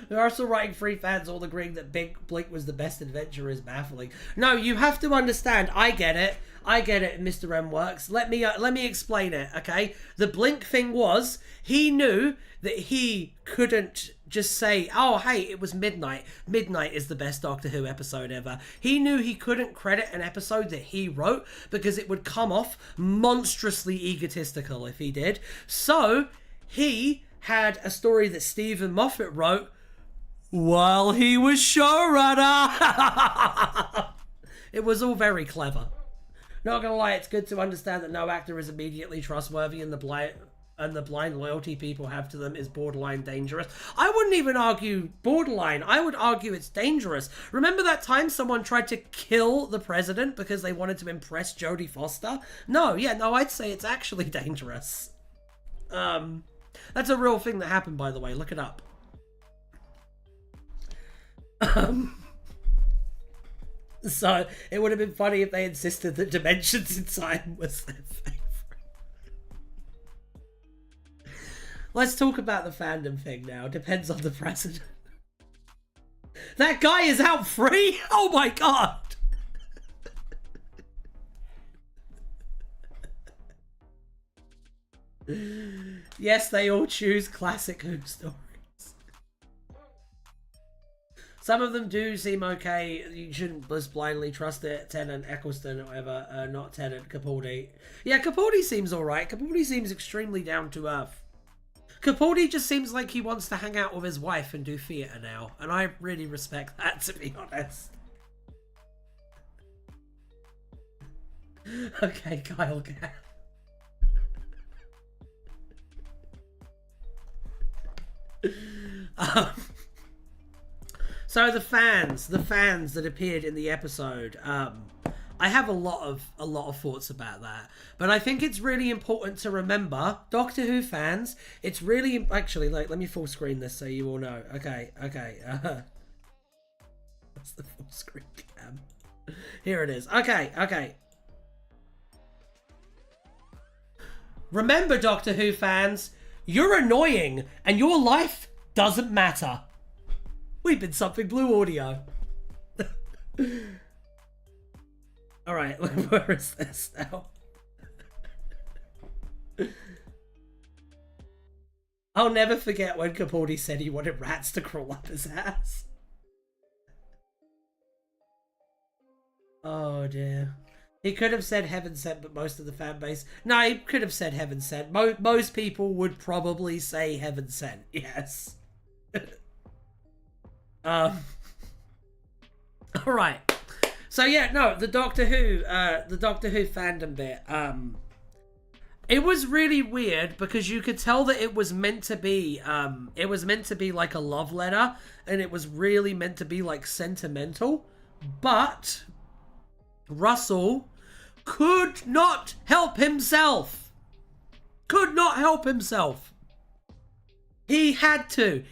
There are also writing free fans all agreeing that Big Blink was the best adventure is baffling. No, you have to understand. I get it. I get it, Mr. M Works. Let me explain it, okay? The Blink thing was, he knew that he couldn't just say, oh, hey, it was midnight. Midnight is the best Doctor Who episode ever. He knew he couldn't credit an episode that he wrote because it would come off monstrously egotistical if he did. So, he had a story that Stephen Moffat wrote while he was showrunner. It was all very clever. Not gonna lie, it's good to understand that no actor is immediately trustworthy and the blind loyalty people have to them is borderline dangerous. I wouldn't even argue borderline. I would argue it's dangerous. Remember that time someone tried to kill the president because they wanted to impress Jodie Foster? No, I'd say it's actually dangerous. That's a real thing that happened, by the way. Look it up. So, it would have been funny if they insisted that Dimensions in Time was their favourite. Let's talk about the fandom thing now. Depends on the president. That guy is out free? Oh my god! Yes, they all choose classic Who stories. Some of them do seem okay. You shouldn't just blindly trust it. Tennant, Eccleston, or whatever. Not Tennant, Capaldi. Yeah, Capaldi seems alright. Capaldi seems extremely down to earth. Capaldi just seems like he wants to hang out with his wife and do theatre now. And I really respect that, to be honest. Okay, Kyle Gaff. So the fans that appeared in the episode, I have a lot of thoughts about that, but I think it's really important to remember, Doctor Who fans, it's really actually like, let me full screen this so you all know. Okay. That's the full screen cam. Here it is. Okay. Remember, Doctor Who fans, you're annoying and your life doesn't matter. We've been Something Blue Audio. Alright, where is this now? I'll never forget when Capaldi said he wanted rats to crawl up his ass. Oh dear. He could have said Heaven Sent, but most of the fan base... No, he could have said Heaven Sent. Most people would probably say Heaven Sent, yes. Alright. So yeah, no, the Doctor Who fandom bit, it was really weird because you could tell that it was meant to be like a love letter, and it was really meant to be like sentimental, but Russell could not help himself. He had to.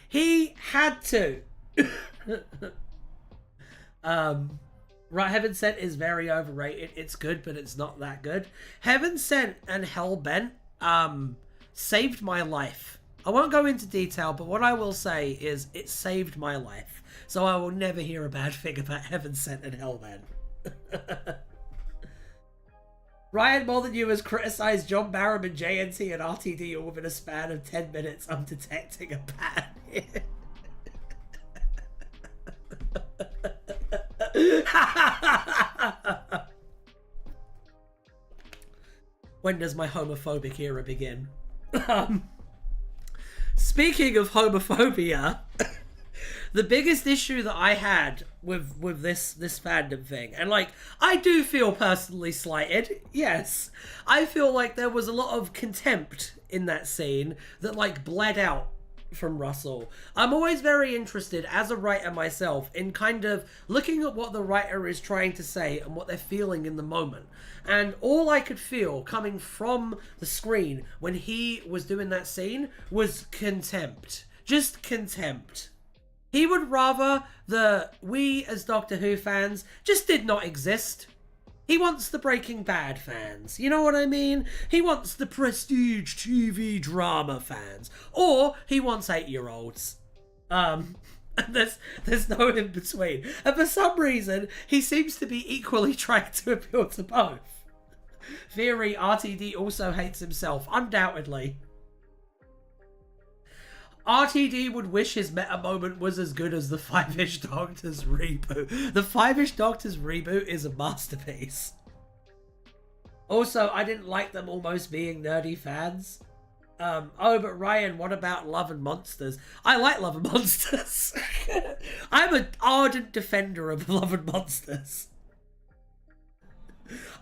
Right, Heaven Sent is very overrated. It's good, but it's not that good. Heaven Sent and Hellbent saved my life. I won't go into detail, but what I will say is it saved my life. So I will never hear a bad thing about Heaven Sent and Hellbent. Ryan More Than You has criticised John Barham and JNT and RTD all within a span of 10 minutes. I'm detecting a pattern here. When does my homophobic era begin? Speaking of homophobia, the biggest issue that I had with this fandom thing, and like, I do feel personally slighted, yes. I feel like there was a lot of contempt in that scene that like bled out from Russell. I'm always very interested as a writer myself in kind of looking at what the writer is trying to say and what they're feeling in the moment. And all I could feel coming from the screen when he was doing that scene was contempt. Just contempt. He would rather that we as Doctor Who fans just did not exist. He wants the Breaking Bad fans. You know what I mean? He wants the prestige TV drama fans. Or he wants 8-year-olds. There's no in between. And for some reason, he seems to be equally trying to appeal to both. Theory, RTD also hates himself, undoubtedly. RTD would wish his meta moment was as good as the Five-ish Doctors reboot. The Five-ish Doctors reboot is a masterpiece. Also, I didn't like them almost being nerdy fans. Oh, but Ryan, what about Love and Monsters? I like Love and Monsters. I'm an ardent defender of Love and Monsters.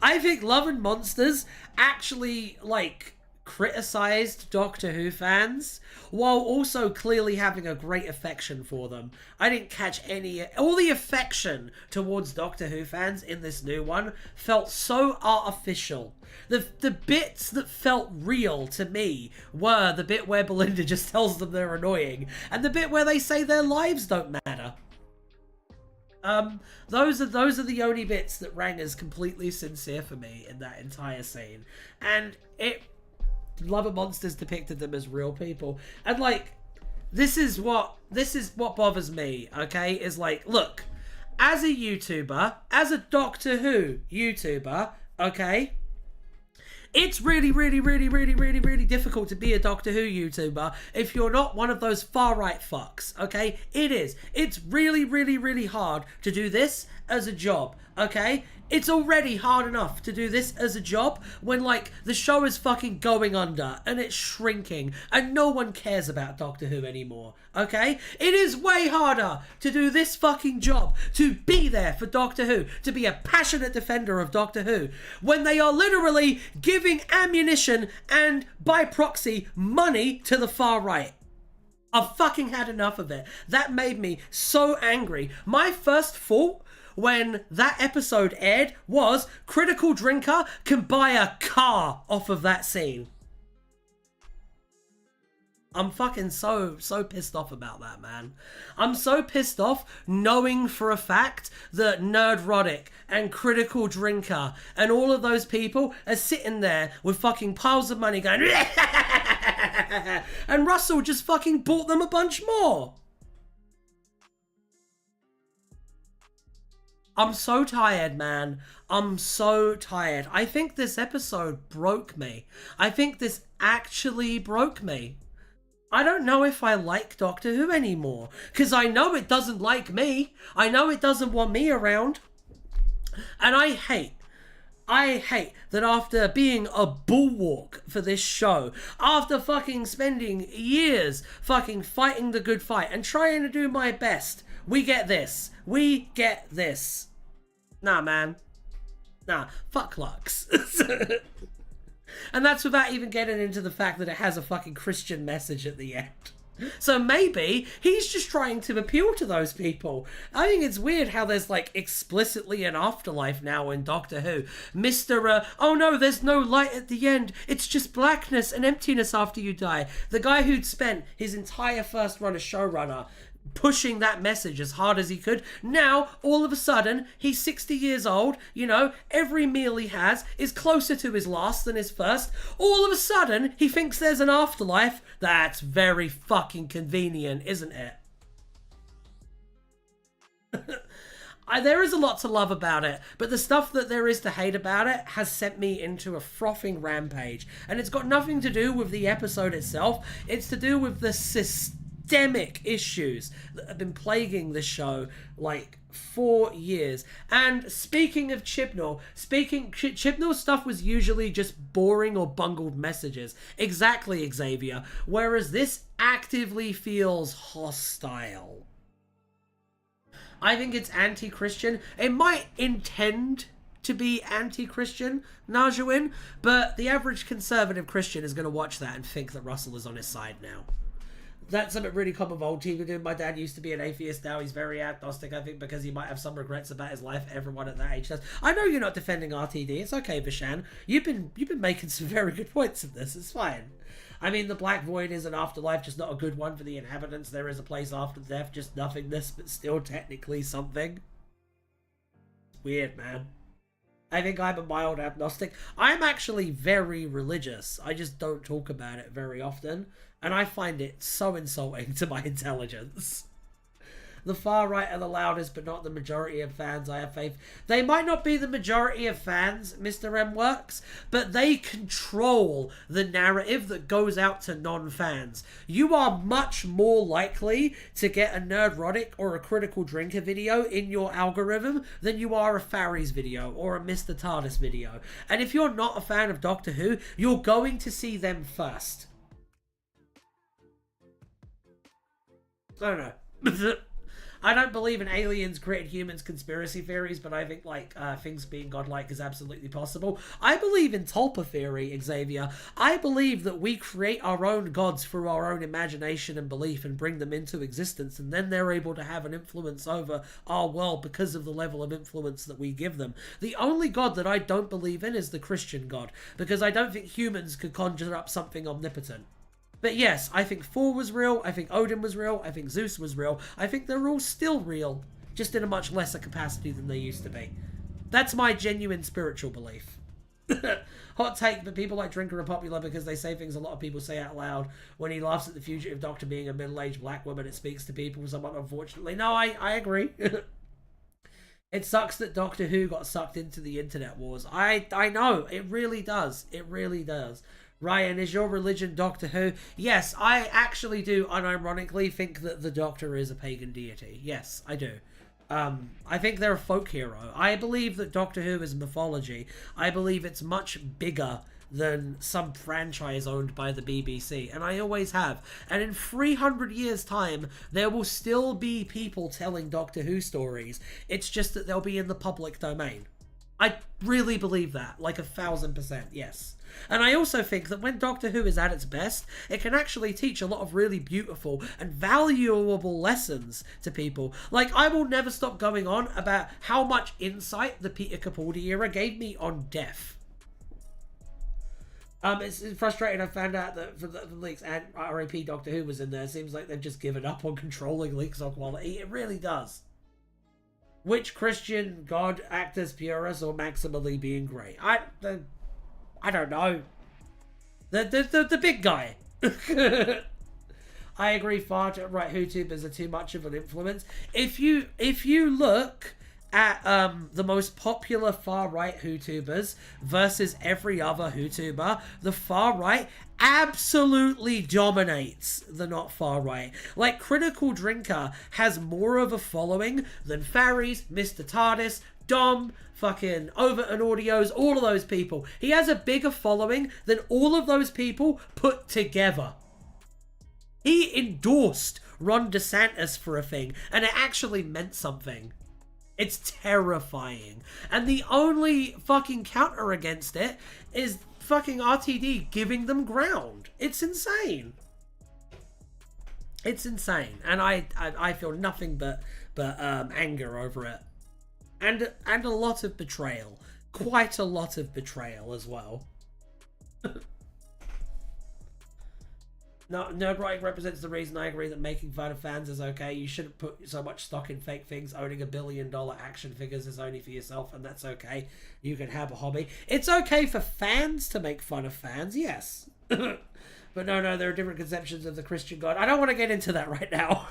I think Love and Monsters actually, like, criticized Doctor Who fans while also clearly having a great affection for them. I didn't catch all the affection towards Doctor Who fans in this new one felt so artificial. The bits that felt real to me were the bit where Belinda just tells them they're annoying and the bit where they say their lives don't matter. Those are the only bits that rang as completely sincere for me in that entire scene. And Love and Monsters depicted them as real people. And like, this is what bothers me, okay? Is like, look, as a YouTuber, as a Doctor Who YouTuber, okay? It's really difficult to be a Doctor Who YouTuber if you're not one of those far-right fucks, okay? It is. It's really hard to do this as a job, okay? It's already hard enough to do this as a job when, like, the show is fucking going under and it's shrinking and no one cares about Doctor Who anymore, okay? It is way harder to do this fucking job, to be there for Doctor Who, to be a passionate defender of Doctor Who, when they are literally giving ammunition and, by proxy, money to the far right. I've fucking had enough of it. That made me so angry. My first thought when that episode aired was Critical Drinker can buy a car off of that scene. I'm fucking so pissed off about that, man. I'm so pissed off knowing for a fact that Nerdrotic and Critical Drinker and all of those people are sitting there with fucking piles of money going and Russell just fucking bought them a bunch more. I'm so tired, man. I'm so tired. I think this episode broke me. I think this actually broke me. I don't know if I like Doctor Who anymore, because I know it doesn't like me. I know it doesn't want me around. And I hate that after being a bulwark for this show, after fucking spending years fucking fighting the good fight and trying to do my best, we get this. We get this. Nah, man. Nah, fuck Lux. And that's without even getting into the fact that it has a fucking Christian message at the end. So maybe he's just trying to appeal to those people. I think it's weird how there's like explicitly an afterlife now in Doctor Who. Mr. Oh no, there's no light at the end. It's just blackness and emptiness after you die. The guy who'd spent his entire first run as showrunner pushing that message as hard as he could. Now, all of a sudden, he's 60 years old, you know, every meal he has is closer to his last than his first. All of a sudden, he thinks there's an afterlife. That's very fucking convenient, isn't it? There is a lot to love about it, but the stuff that there is to hate about it has sent me into a frothing rampage. And it's got nothing to do with the episode itself. It's to do with the systemic issues that have been plaguing the show like for years. And speaking of Chibnall, Chibnall's stuff was usually just boring or bungled messages. Exactly, Xavier. Whereas this actively feels hostile. I think it's anti-Christian. It might intend to be anti-Christian, Najawin, but the average conservative Christian is going to watch that and think that Russell is on his side now. That's something really common with old TV doing. My dad used to be an atheist. Now he's very agnostic, I think, because he might have some regrets about his life. Everyone at that age does. I know you're not defending RTD. It's okay, Vishan. You've been making some very good points in this. It's fine. I mean, the Black Void is an afterlife, just not a good one for the inhabitants. There is a place after death, just nothingness, but still technically something. Weird, man. I think I'm a mild agnostic. I'm actually very religious. I just don't talk about it very often. And I find it so insulting to my intelligence. The far right are the loudest, but not the majority of fans, I have faith. They might not be the majority of fans, Mr. M Works, but they control the narrative that goes out to non-fans. You are much more likely to get a Nerdrotic or a Critical Drinker video in your algorithm than you are a Faries video or a Mr. Tardis video. And if you're not a fan of Doctor Who, you're going to see them first. I don't know. I don't believe in aliens created humans conspiracy theories, but I think things being godlike is absolutely possible. I believe in Tulpa theory, Xavier. I believe that we create our own gods through our own imagination and belief and bring them into existence, and then they're able to have an influence over our world because of the level of influence that we give them. The only god that I don't believe in is the Christian god, because I don't think humans could conjure up something omnipotent. But yes, I think Thor was real, I think Odin was real, I think Zeus was real, I think they're all still real, just in a much lesser capacity than they used to be. That's my genuine spiritual belief. Hot take, but people like Drinker are popular because they say things a lot of people say out loud. When he laughs at the fugitive doctor being a middle-aged black woman, it speaks to people somewhat unfortunately. No, I agree. It sucks that Doctor Who got sucked into the internet wars. I know, it really does. It really does. Ryan, is your religion Doctor Who? Yes, I actually do unironically think that the Doctor is a pagan deity. Yes, I do. I think they're a folk hero. I believe that Doctor Who is mythology. I believe it's much bigger than some franchise owned by the BBC, and I always have. And in 300 years' time, there will still be people telling Doctor Who stories. It's just that they'll be in the public domain. I really believe that, like 1000%, yes. And I also think that when Doctor Who is at its best, it can actually teach a lot of really beautiful and valuable lessons to people. Like, I will never stop going on about how much insight the Peter Capaldi era gave me on death. It's frustrating. I found out that from the leaks and RAP Doctor Who was in there. It seems like they've just given up on controlling leaks on quality. It really does. Which Christian god act as purist or maximally being great? I don't know. The big guy. I agree. Far right Whotubers are too much of an influence. If you look at the most popular far right Whotubers versus every other Whotuber, the far right absolutely dominates the not far right. Like, Critical Drinker has more of a following than Faries, Mr. Tardis, Dom, fucking Over and Audios, all of those people. He has a bigger following than all of those people put together. He endorsed Ron DeSantis for a thing, and it actually meant something. It's terrifying. And the only fucking counter against it is fucking RTD giving them ground. It's insane. It's insane. And I feel nothing but anger over it. And a lot of betrayal. Quite a lot of betrayal as well. No, Nerdwriting represents the reason I agree that making fun of fans is okay. You shouldn't put so much stock in fake things. Owning $1 billion action figures is only for yourself, and that's okay. You can have a hobby. It's okay for fans to make fun of fans, yes. But no, there are different conceptions of the Christian God. I don't want to get into that right now.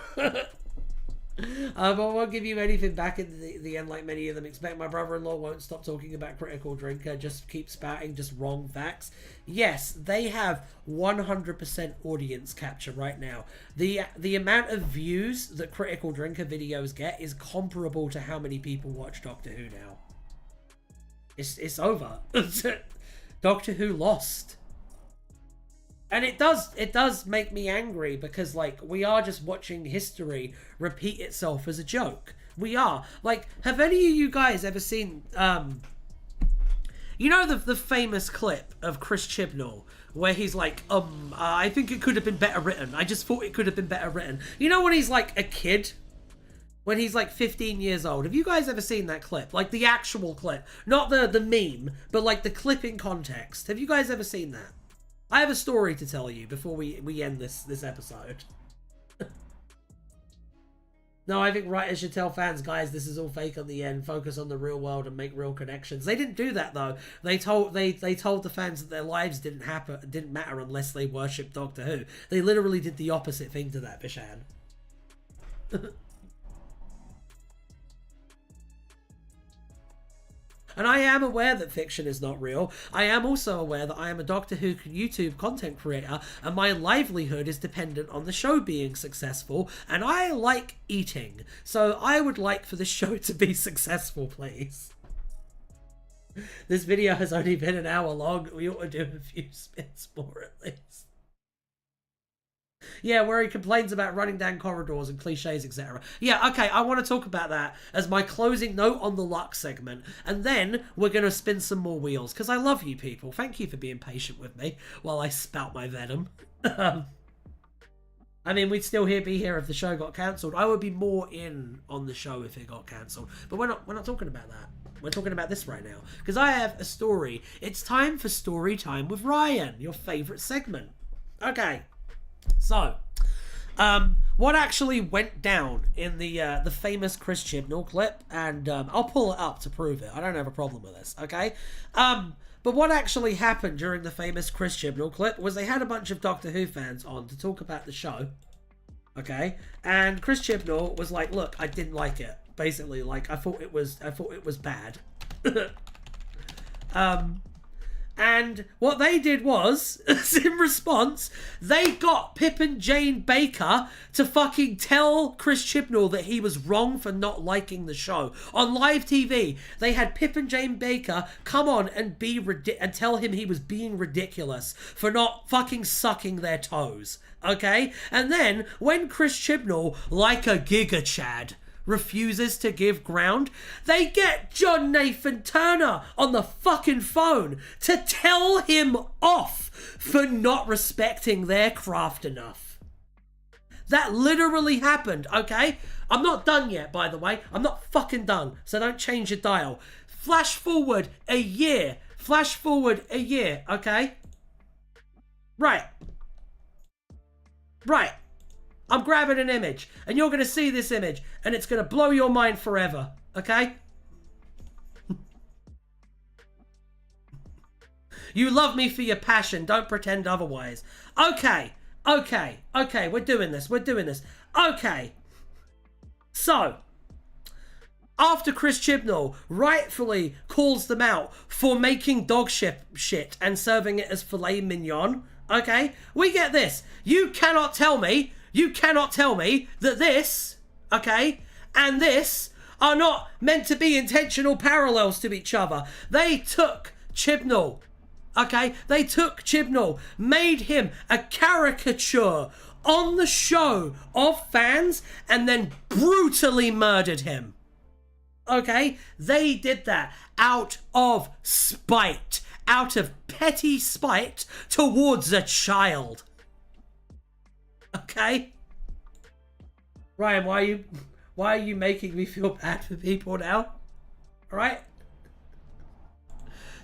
I won't give you anything back in the end like many of them expect. My brother-in-law won't stop talking about Critical Drinker, just keep spouting just wrong facts. Yes, they have 100% audience capture right now. The amount of views that Critical Drinker videos get is comparable to how many people watch Doctor Who now. It's over. Doctor Who lost. And it does make me angry because, like, we are just watching history repeat itself as a joke. We are. Like, have any of you guys ever seen, you know the famous clip of Chris Chibnall where he's like, I think it could have been better written. I just thought it could have been better written. You know when he's like a kid? When he's like 15 years old. Have you guys ever seen that clip? Like the actual clip. Not the meme, but like the clip in context. Have you guys ever seen that? I have a story to tell you before we end this episode. No, I think writers should tell fans, guys, this is all fake at the end. Focus on the real world and make real connections. They didn't do that though. They told the fans that their lives didn't matter unless they worshipped Doctor Who. They literally did the opposite thing to that, Bishan. And I am aware that fiction is not real. I am also aware that I am a Doctor Who YouTube content creator and my livelihood is dependent on the show being successful, and I like eating. So I would like for the show to be successful, please. This video has only been an hour long. We ought to do a few spins more at least. Yeah, where he complains about running down corridors and cliches, etc. Yeah, okay, I want to talk about that as my closing note on the luck segment. And then we're going to spin some more wheels, because I love you people. Thank you for being patient with me while I spout my venom. I mean, we'd still be here if the show got cancelled. I would be more in on the show if it got cancelled. But we're not talking about that. We're talking about this right now. Because I have a story. It's time for Story Time with Ryan, your favourite segment. Okay. So, what actually went down in the famous Chris Chibnall clip, and I'll pull it up to prove it. I don't have a problem with this, okay? But what actually happened during the famous Chris Chibnall clip was they had a bunch of Doctor Who fans on to talk about the show, okay? And Chris Chibnall was like, "Look, I didn't like it. Basically, like I thought it was bad." And what they did was, in response, they got Pip and Jane Baker to fucking tell Chris Chibnall that he was wrong for not liking the show. On live TV, they had Pip and Jane Baker come on and and tell him he was being ridiculous for not fucking sucking their toes. Okay? And then, when Chris Chibnall, like a Giga Chad, refuses to give ground, they get John Nathan Turner on the fucking phone to tell him off for not respecting their craft enough. That literally happened, okay? I'm not done yet, by the way. I'm not fucking done, so don't change your dial. Flash forward a year. Flash forward a year, okay? Right. I'm grabbing an image, and you're going to see this image, and it's going to blow your mind forever, okay? You love me for your passion, don't pretend otherwise. Okay, we're doing this. Okay. So, after Chris Chibnall rightfully calls them out for making dog shit and serving it as filet mignon, okay, we get this. You cannot tell me that this, okay, and this are not meant to be intentional parallels to each other. They took Chibnall, okay? Made him a caricature on the show of fans, and then brutally murdered him. Okay? They did that out of spite. Out of petty spite towards a child. Okay? Ryan, why are you making me feel bad for people now? Alright?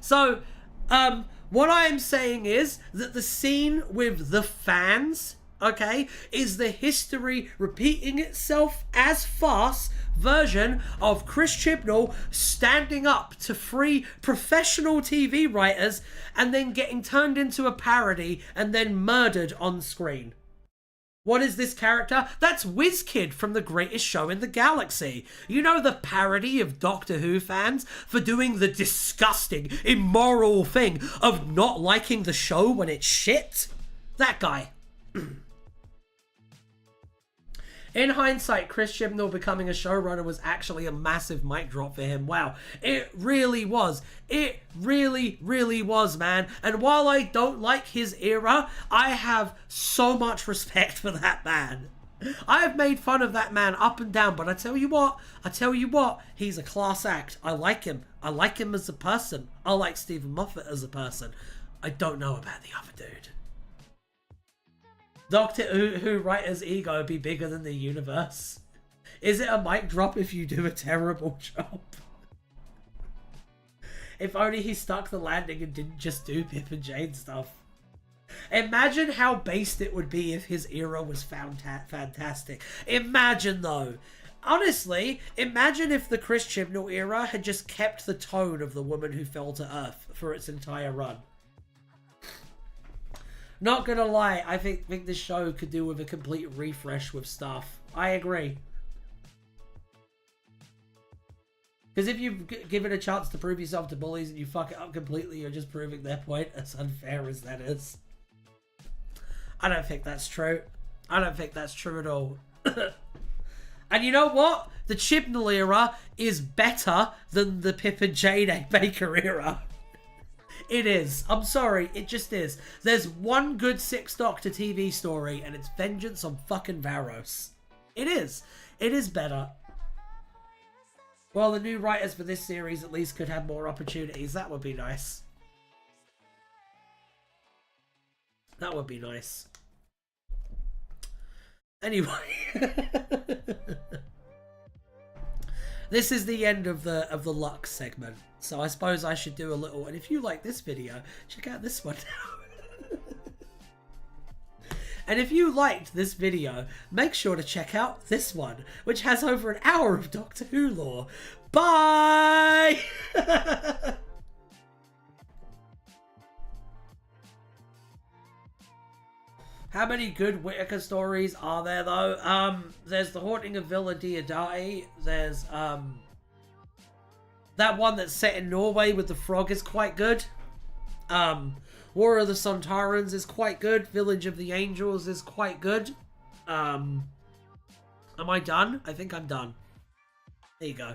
So, what I am saying is that the scene with the fans, okay, is the history repeating itself as farce version of Chris Chibnall standing up to free professional TV writers and then getting turned into a parody and then murdered on screen. What is this character? That's WizKid from The Greatest Show in the Galaxy. You know, the parody of Doctor Who fans for doing the disgusting, immoral thing of not liking the show when it's shit? That guy. In hindsight, Chris Chibnall becoming a showrunner was actually a massive mic drop for him. Wow. It really was. It really, really was, man. And while I don't like his era, I have so much respect for that man. I have made fun of that man up and down, but I tell you what, he's a class act. I like him. I like him as a person. I like Stephen Moffat as a person. I don't know about the other dude. Doctor Who writer's ego be bigger than the universe? Is it a mic drop if you do a terrible job? If only he stuck the landing and didn't just do Pip and Jane stuff. Imagine how based it would be if his era was fantastic. Imagine, though. Honestly, imagine if the Chris Chibnall era had just kept the tone of The Woman Who Fell to Earth for its entire run. Not gonna lie, I think this show could do with a complete refresh with stuff. I agree. Because if you give it a chance to prove yourself to bullies and you fuck it up completely, you're just proving their point, as unfair as that is. I don't think that's true. I don't think that's true at all. And you know what? The Chibnall era is better than the Pip and Jane A. Baker era. It is. I'm sorry. It just is. There's one good Sixth Doctor TV story, and it's Vengeance on fucking Varos. It is. It is better. Well, the new writers for this series at least could have more opportunities. That would be nice. That would be nice. Anyway. This is the end of the Lux segment. So I suppose I should do a little... And if you like this video, check out this one now. And if you liked this video, make sure to check out this one, which has over an hour of Doctor Who lore. Bye! How many good Whittaker stories are there, though? There's The Haunting of Villa Diodati. There's, that one that's set in Norway with the frog is quite good. War of the Sontarans is quite good. Village of the Angels is quite good. Am I done? I think I'm done. There you go.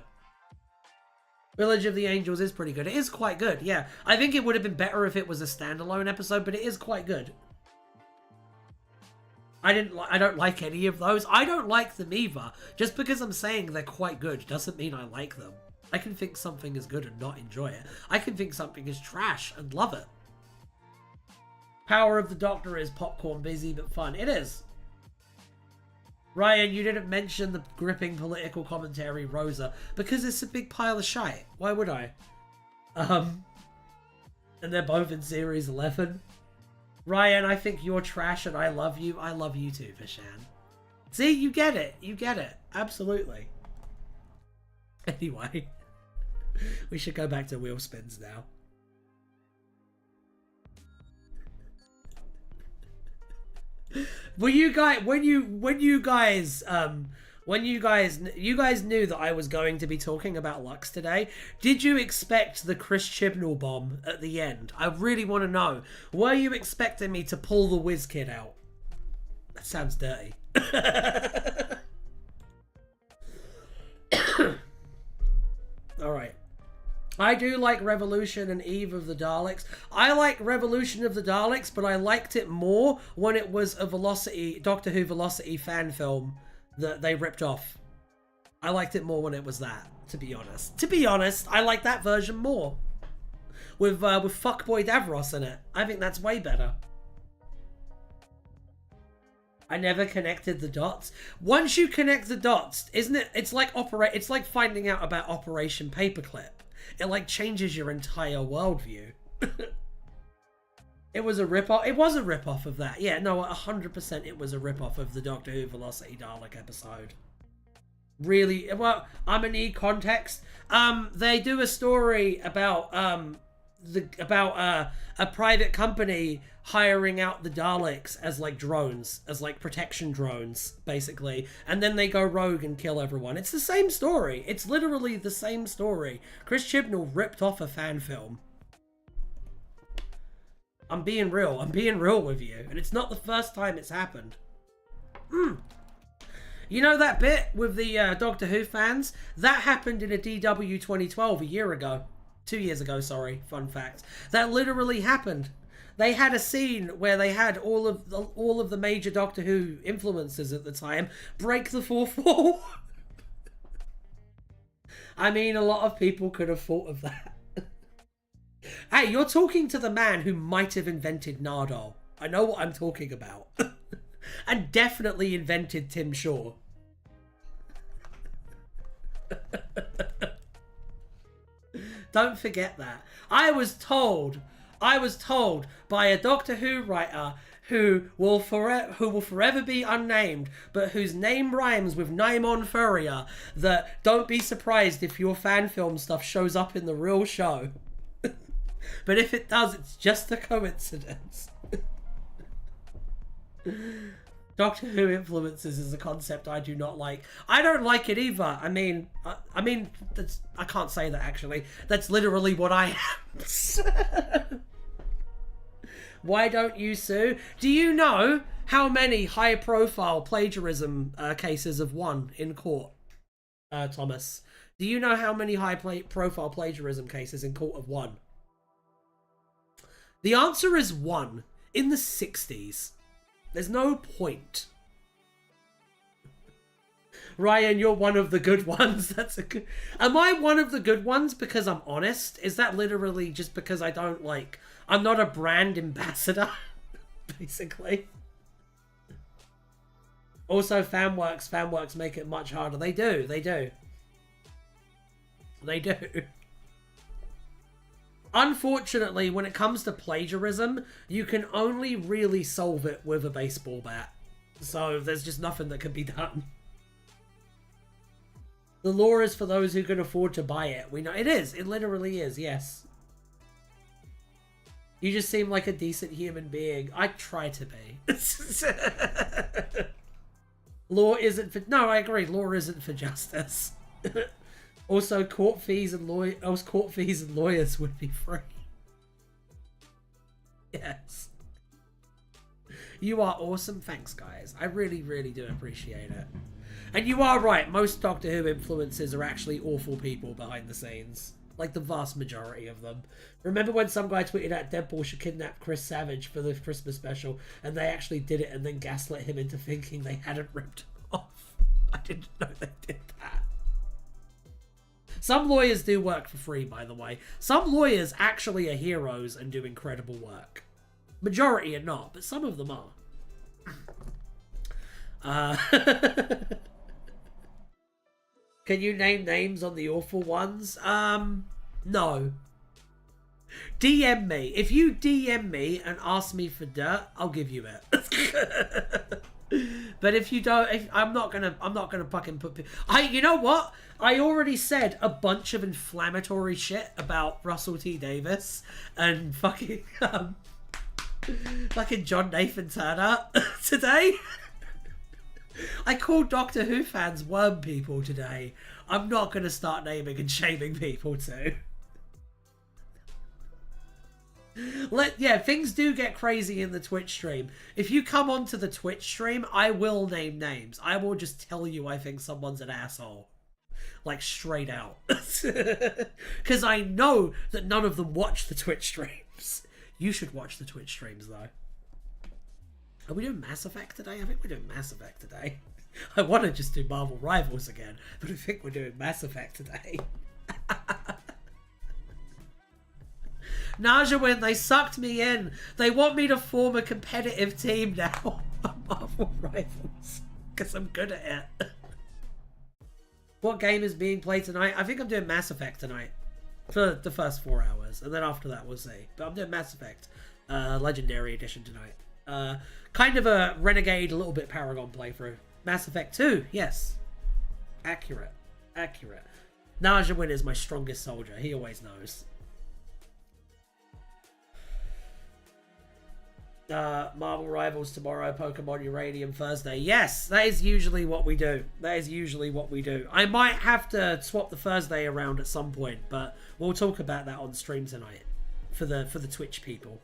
Village of the Angels is pretty good. It is quite good, yeah. I think it would have been better if it was a standalone episode, but it is quite good. I don't like any of those. I don't like them either. Just because I'm saying they're quite good doesn't mean I like them. I can think something is good and not enjoy it. I can think something is trash and love it. Power of the Doctor is popcorn busy but fun. It is. Ryan, you didn't mention the gripping political commentary Rosa because it's a big pile of shite. Why would I? And they're both in series 11. Ryan, I think you're trash and I love you. I love you too, Vishan. See, you get it. You get it. Absolutely. Anyway, we should go back to wheel spins now. Were you guys you guys knew that I was going to be talking about Lux today? Did you expect the Chris Chibnall bomb at the end? I really want to know. Were you expecting me to pull the whiz kid out? That sounds dirty. Alright. I do like Revolution and Eve of the Daleks. I like Revolution of the Daleks, but I liked it more when it was a Doctor Who Velocity fan film that they ripped off. I liked it more when it was that, to be honest. To be honest, I like that version more. With Fuckboy Davros in it. I think that's way better. I never connected the dots. Once you connect the dots, isn't it? It's like finding out about Operation Paperclip. It like changes your entire worldview. It was a rip-off. It was a rip-off of that. Yeah, no, 100% it was a rip-off of the Doctor Who Velocity Dalek episode. Really, well, I'm gonna need context. They do a story about a private company hiring out the Daleks as like drones, as like protection drones, basically. And then they go rogue and kill everyone. It's the same story. It's literally the same story. Chris Chibnall ripped off a fan film. I'm being real. I'm being real with you. And it's not the first time it's happened. You know that bit with the Doctor Who fans? That happened in a DW 2012 a year ago. 2 years ago, sorry. Fun fact. That literally happened. They had a scene where they had all of the major Doctor Who influencers at the time break the fourth wall. I mean, a lot of people could have thought of that. Hey, you're talking to the man who might have invented Nardole. I know what I'm talking about. And definitely invented Tim Shaw. Don't forget that. I was told I was told by a Doctor Who writer who will forever be unnamed, but whose name rhymes with Naimon Furrier, that don't be surprised if your fan film stuff shows up in the real show. But if it does, it's just a coincidence. Doctor Who influences is a concept I do not like. I don't like it either. I mean, I can't say that actually. That's literally what I am. Why don't you sue? Do you know how many high-profile plagiarism cases have won in court, Thomas? Do you know how many high-profile plagiarism cases in court have won? The answer is 1 in the 60s. There's no point. Ryan, you're one of the good ones. That's a good... Am I one of the good ones because I'm honest? Is that literally just because I don't like... I'm not a brand ambassador, basically. Also, fanworks make it much harder. They do. Unfortunately, when it comes to plagiarism, you can only really solve it with a baseball bat. So there's just nothing that can be done. The law is for those who can afford to buy it. We know it is. It literally is, yes. You just seem like a decent human being. I try to be. Law isn't for... No, I agree. Law isn't for justice. Also, court fees and lawyers would be free. Yes. You are awesome. Thanks, guys. I really, really do appreciate it. And you are right. Most Doctor Who influences are actually awful people behind the scenes. Like the vast majority of them. Remember when some guy tweeted out Deadpool should kidnap Chris Savage for the Christmas special, and they actually did it and then gaslit him into thinking they hadn't ripped him off? I didn't know they did that. Some lawyers do work for free, by the way. Some lawyers actually are heroes and do incredible work. Majority are not, but some of them are. Can you name names on the awful ones? No. DM me. If you DM me and ask me for dirt, I'll give you it. But if you don't, I'm not gonna fucking put. You know what? I already said a bunch of inflammatory shit about Russell T Davies and fucking John Nathan Turner today. I called Doctor Who fans worm people today. I'm not going to start naming and shaming people too. Things do get crazy in the Twitch stream. If you come onto the Twitch stream, I will name names. I will just tell you I think someone's an asshole. Like, straight out. Because I know that none of them watch the Twitch streams. You should watch the Twitch streams, though. Are we doing Mass Effect today? I think we're doing Mass Effect today. I want to just do Marvel Rivals again, but I think we're doing Mass Effect today. Naja, when they sucked me in, they want me to form a competitive team now on Marvel Rivals, because I'm good at it. What game is being played tonight? I think I'm doing Mass Effect tonight for the first 4 hours, and then after that we'll see. But I'm doing Mass Effect Legendary Edition tonight. Kind of a Renegade, a little bit Paragon playthrough. Mass Effect 2, yes. Accurate. Naja Win is my strongest soldier. He always knows. Marvel Rivals tomorrow, Pokemon Uranium Thursday. Yes, that is usually what we do. I might have to swap the Thursday around at some point, but we'll talk about that on stream tonight for the Twitch people.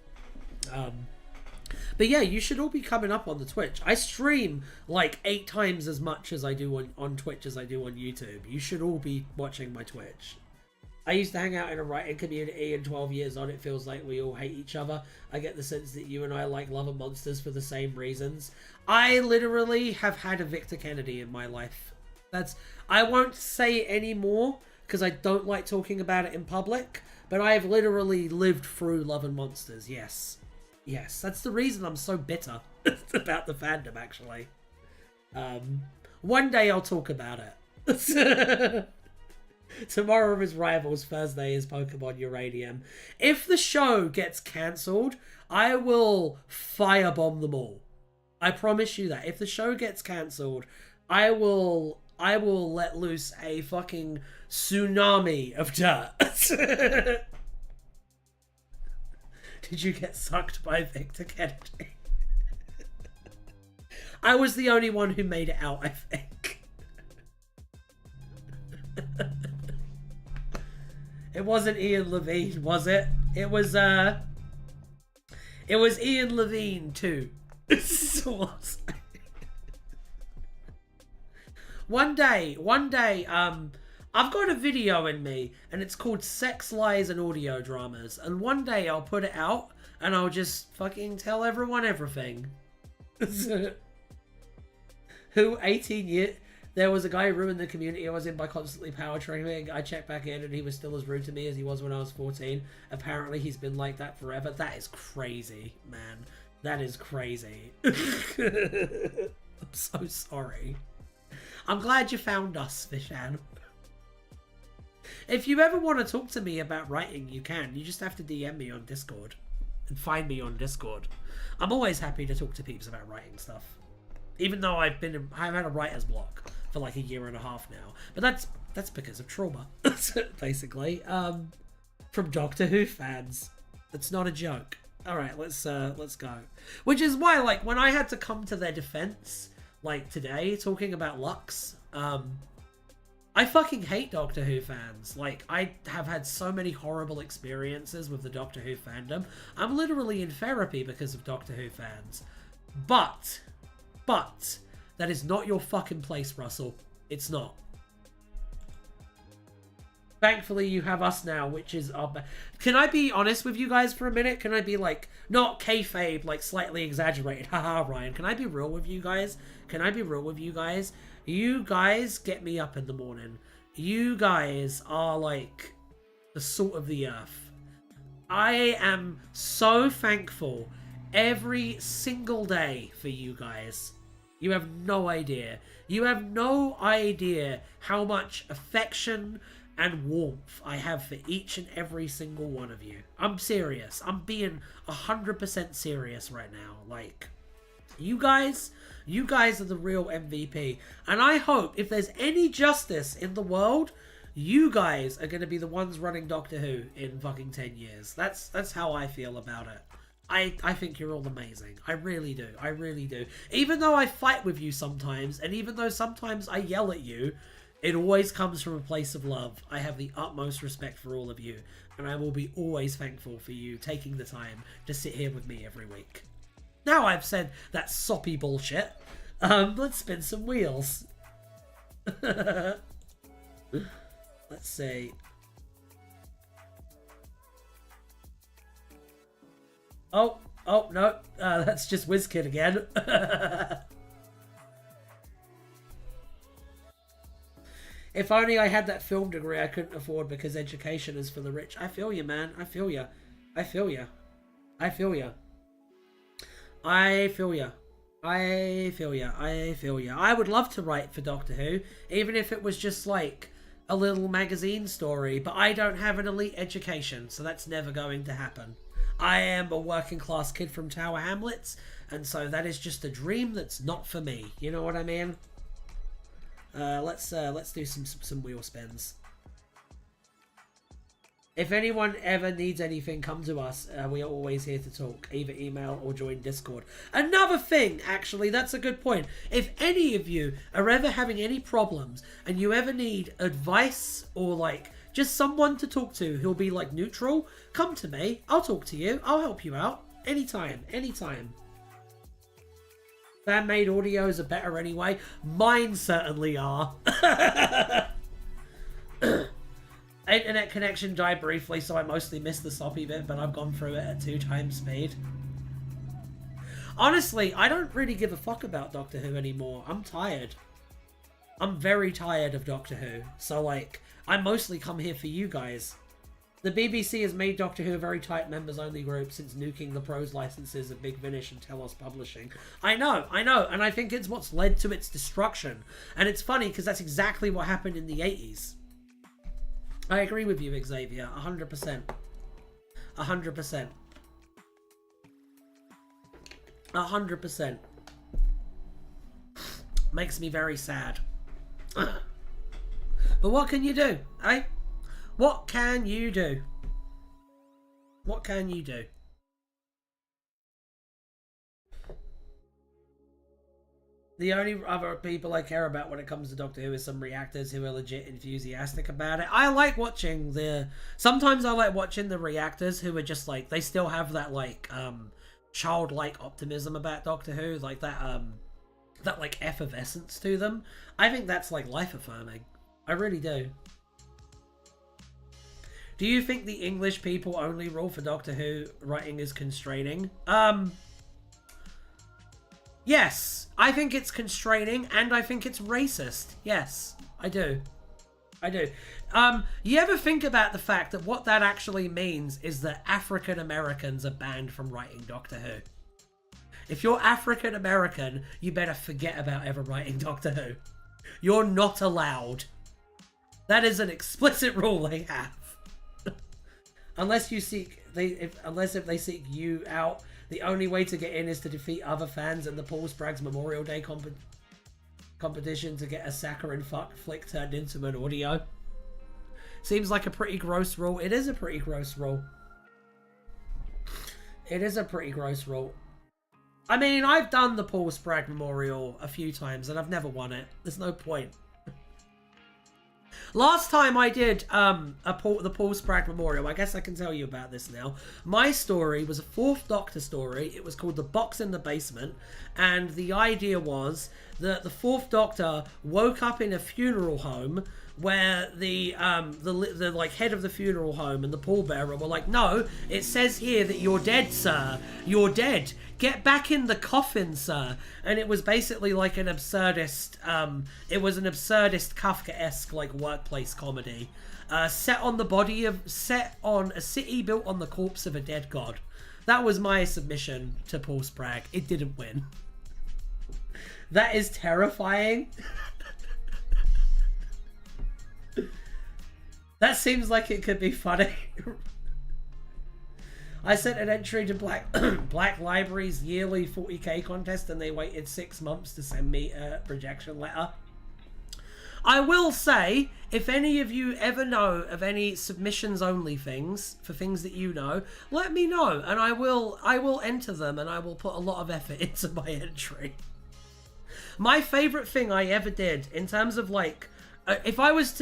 But yeah, you should all be coming up on the Twitch. I stream like 8 times as much as I do on Twitch as I do on YouTube. You should all be watching my Twitch. I used to hang out in a writing community, and 12 years on, it feels like we all hate each other. I get the sense that you and I like Love and Monsters for the same reasons. I literally have had a Victor Kennedy in my life. I won't say any more because I don't like talking about it in public, but I have literally lived through Love and Monsters, yes. Yes, that's the reason I'm so bitter about the fandom, actually. One day I'll talk about it. Tomorrow is Rivals, Thursday is Pokemon Uranium. If the show gets cancelled, I will firebomb them all. I promise you that. If the show gets cancelled, I will let loose a fucking tsunami of dirt. Did you get sucked by Victor Kennedy? I was the only one who made it out, I think. It wasn't Ian Levine, was it? It was Ian Levine too. One day, I've got a video in me, and it's called Sex, Lies, and Audio Dramas. And one day I'll put it out, and I'll just fucking tell everyone everything. Who 18 years... There was a guy who ruined the community I was in by constantly power training. I checked back in, and he was still as rude to me as he was when I was 14. Apparently, he's been like that forever. That is crazy, man. That is crazy. I'm so sorry. I'm glad you found us, Vishan. If you ever want to talk to me about writing, you can. You just have to DM me on Discord. And find me on Discord. I'm always happy to talk to peeps about writing stuff. Even though I've had a writer's block for like a year and a half now. But that's because of trauma. Basically. From Doctor Who fans. That's not a joke. Alright, let's go. Which is why, like, when I had to come to their defense, like today, talking about Lux, I fucking hate Doctor Who fans. Like, I have had so many horrible experiences with the Doctor Who fandom. I'm literally in therapy because of Doctor Who fans. But, that is not your fucking place, Russell. It's not. Thankfully, you have us now, which is our... Can I be honest with you guys for a minute? Can I be, like, not kayfabe, like, slightly exaggerated? Haha, Ryan. Can I be real with you guys? Can I be real with you guys? You guys get me up in the morning. You guys are, like, the salt of the earth. I am so thankful every single day for you guys. You have no idea. You have no idea how much affection and warmth I have for each and every single one of you. I'm serious. I'm being 100% serious right now. Like, you guys are the real MVP. And I hope if there's any justice in the world, you guys are going to be the ones running Doctor Who in fucking 10 years. That's how I feel about it. I think you're all amazing. I really do. I really do. Even though I fight with you sometimes, and even though sometimes I yell at you, it always comes from a place of love. I have the utmost respect for all of you, and I will be always thankful for you taking the time to sit here with me every week. Now I've said that soppy bullshit, let's spin some wheels. Let's see. Oh, no, that's just WizKid again. If only I had that film degree I couldn't afford because education is for the rich. I feel you, man. I feel you. I feel you. I feel you. I feel you. I feel you. I feel you. I would love to write for Doctor Who, even if it was just like a little magazine story, but I don't have an elite education, so that's never going to happen. I am a working class kid from Tower Hamlets, and so that is just a dream that's not for me. You know what I mean? Let's do some wheel spins. If anyone ever needs anything, come to us. We are always here to talk. Either email or join Discord. Another thing, actually, that's a good point. If any of you are ever having any problems and you ever need advice or like just someone to talk to who'll be like neutral, come to me. I'll talk to you. I'll help you out. Anytime. Anytime. Fan-made audios are better anyway. Mine certainly are. Internet connection died briefly, so I mostly missed the soppy bit, but I've gone through it at 2 times speed. Honestly, I don't really give a fuck about Doctor Who anymore. I'm tired. I'm very tired of Doctor Who. So, like, I mostly come here for you guys. The BBC has made Doctor Who a very tight members-only group since nuking the Prose licenses of Big Finish and Telos Publishing. I know, and I think it's what's led to its destruction. And it's funny, because that's exactly what happened in the 80s. I agree with you, Xavier. 100%. 100%. 100%. Makes me very sad. But what can you do, eh? What can you do? What can you do? The only other people I care about when it comes to Doctor Who is some reactors who are legit enthusiastic about it. I like watching sometimes I like watching the reactors who are just like, they still have that like childlike optimism about Doctor Who, like that like effervescence to them. I think that's like life affirming. I really do. Do you think the English people only rule for Doctor Who writing is constraining? Yes, I think it's constraining, and I think it's racist. Yes, I do. I do. You ever think about the fact that what that actually means is that African Americans are banned from writing Doctor Who? If you're African American, you better forget about ever writing Doctor Who. You're not allowed. That is an explicit rule they have. Unless you seek, if they seek you out, the only way to get in is to defeat other fans in the Paul Sprague's Memorial Day competition to get a saccharine fuck flick turned into an audio. Seems like a pretty gross rule. It is a pretty gross rule. It is a pretty gross rule. I mean, I've done the Paul Sprague Memorial a few times and I've never won it. There's no point. Last time I did the Paul Sprague Memorial, I guess I can tell you about this now. My story was a Fourth Doctor story. It was called The Box in the Basement, and the idea was that the Fourth Doctor woke up in a funeral home where the like head of the funeral home and the pallbearer were like, "No, it says here that you're dead, sir. You're dead. Get back in the coffin, sir." And it was basically like an absurdist, it was an absurdist Kafka-esque like workplace comedy, set on a city built on the corpse of a dead god. That was my submission to Paul Sprague. It didn't win. That is terrifying. That seems like it could be funny. I sent an entry to Black Library's yearly 40k contest and they waited 6 months to send me a rejection letter. I will say, if any of you ever know of any submissions only things, for things that you know, let me know and I will enter them and I will put a lot of effort into my entry. My favourite thing I ever did in terms of like, if I was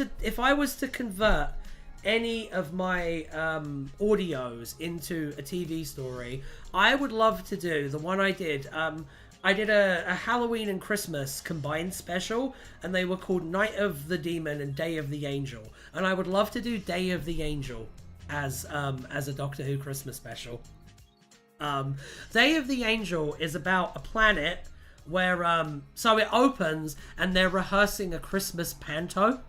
to convert any of my audios into a TV story, I would love to do the one I did. I did a Halloween and Christmas combined special, and they were called Night of the Demon and Day of the Angel. And I would love to do Day of the Angel as a Doctor Who Christmas special. Day of the Angel is about a planet where so it opens and they're rehearsing a Christmas panto,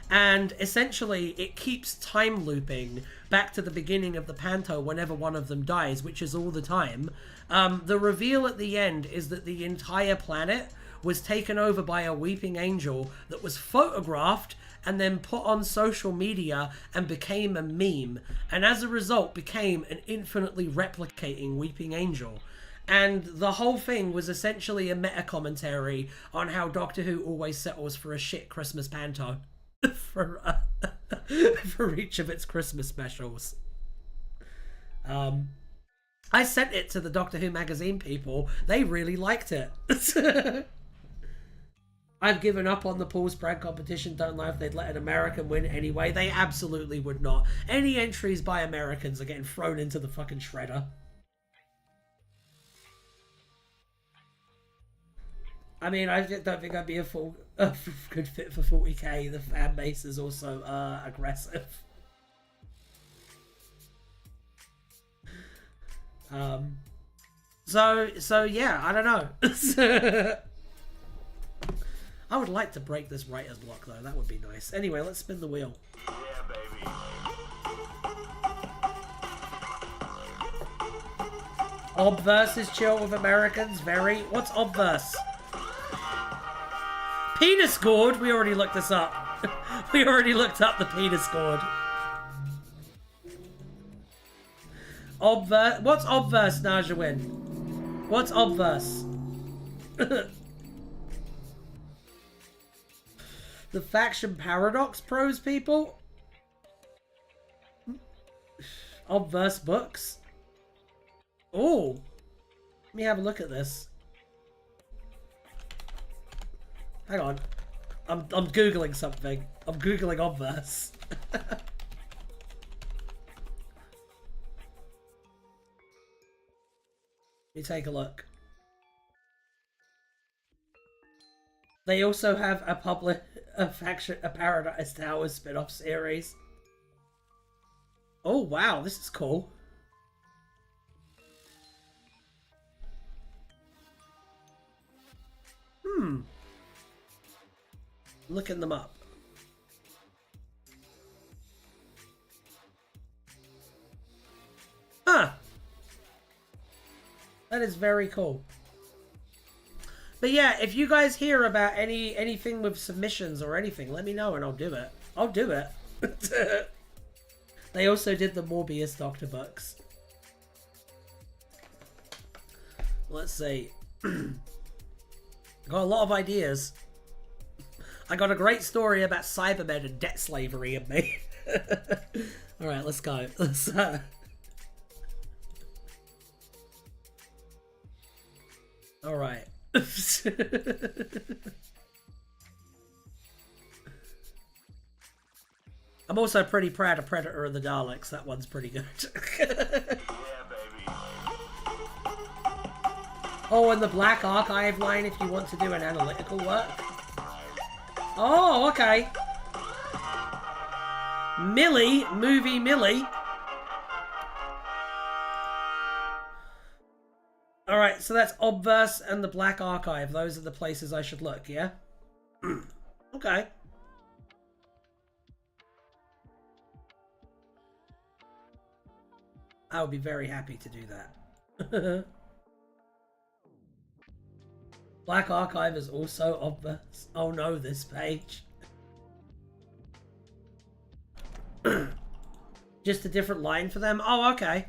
and essentially it keeps time looping back to the beginning of the panto whenever one of them dies, which is all the time. The reveal at the end is that the entire planet was taken over by a weeping angel that was photographed and then put on social media and became a meme, and as a result became an infinitely replicating weeping angel. And the whole thing was essentially a meta-commentary on how Doctor Who always settles for a shit Christmas panto for each of its Christmas specials. I sent it to the Doctor Who magazine people. They really liked it. I've given up on the Paul Sprague competition. Don't know if they'd let an American win anyway. They absolutely would not. Any entries by Americans are getting thrown into the fucking shredder. I mean, I don't think I'd be a good fit for 40k. The fan base is also aggressive. So yeah, I don't know. I would like to break this writer's block though. That would be nice. Anyway, let's spin the wheel. Yeah, baby. Obverse is chill with Americans. Very. What's Obverse? Penis gourd. We already looked this up. We already looked up the penis cord. Obverse. What's Obverse, Najawin? What's Obverse? The Faction Paradox Pros people? Obverse books? Oh. Let me have a look at this. Hang on. I'm Googling something. I'm Googling Obverse. Let me take a look. They also have a Paradise Towers spin-off series. Oh wow, this is cool. Looking them up. Huh. That is very cool. But yeah, if you guys hear about anything with submissions or anything, let me know and I'll do it. I'll do it. They also did the Morbius Doctor books. Let's see. Got a lot of ideas. I got a great story about Cybermen and debt slavery in me. Alright, let's go. Let's, Alright. I'm also pretty proud of Predator and the Daleks. That one's pretty good. Yeah, baby. Oh, and the Black Archive line if you want to do an analytical work. Oh, okay. Millie, movie Millie. Alright, so that's Obverse and the Black Archive. Those are the places I should look, yeah? Okay. I would be very happy to do that. Black Archive is also Obverse. Oh no, this page. Just a different line for them? Oh, okay.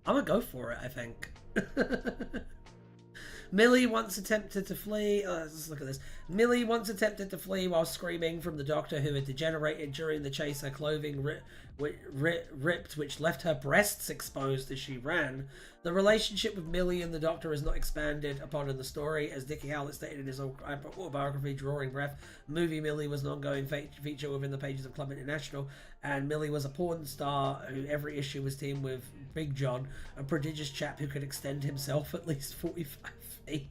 I'm gonna go for it, I think. Millie once attempted to flee. Let's look at this. Millie once attempted to flee while screaming from the Doctor, who had degenerated during the chase. Her clothing ripped, which left her breasts exposed as she ran. The relationship with Millie and the Doctor is not expanded upon in the story, as Dickie Howlett stated in his autobiography, Drawing Breath. Movie Millie was an ongoing feature within the pages of Club International, and Millie was a porn star who every issue was teamed with Big John, a prodigious chap who could extend himself at least 45 feet.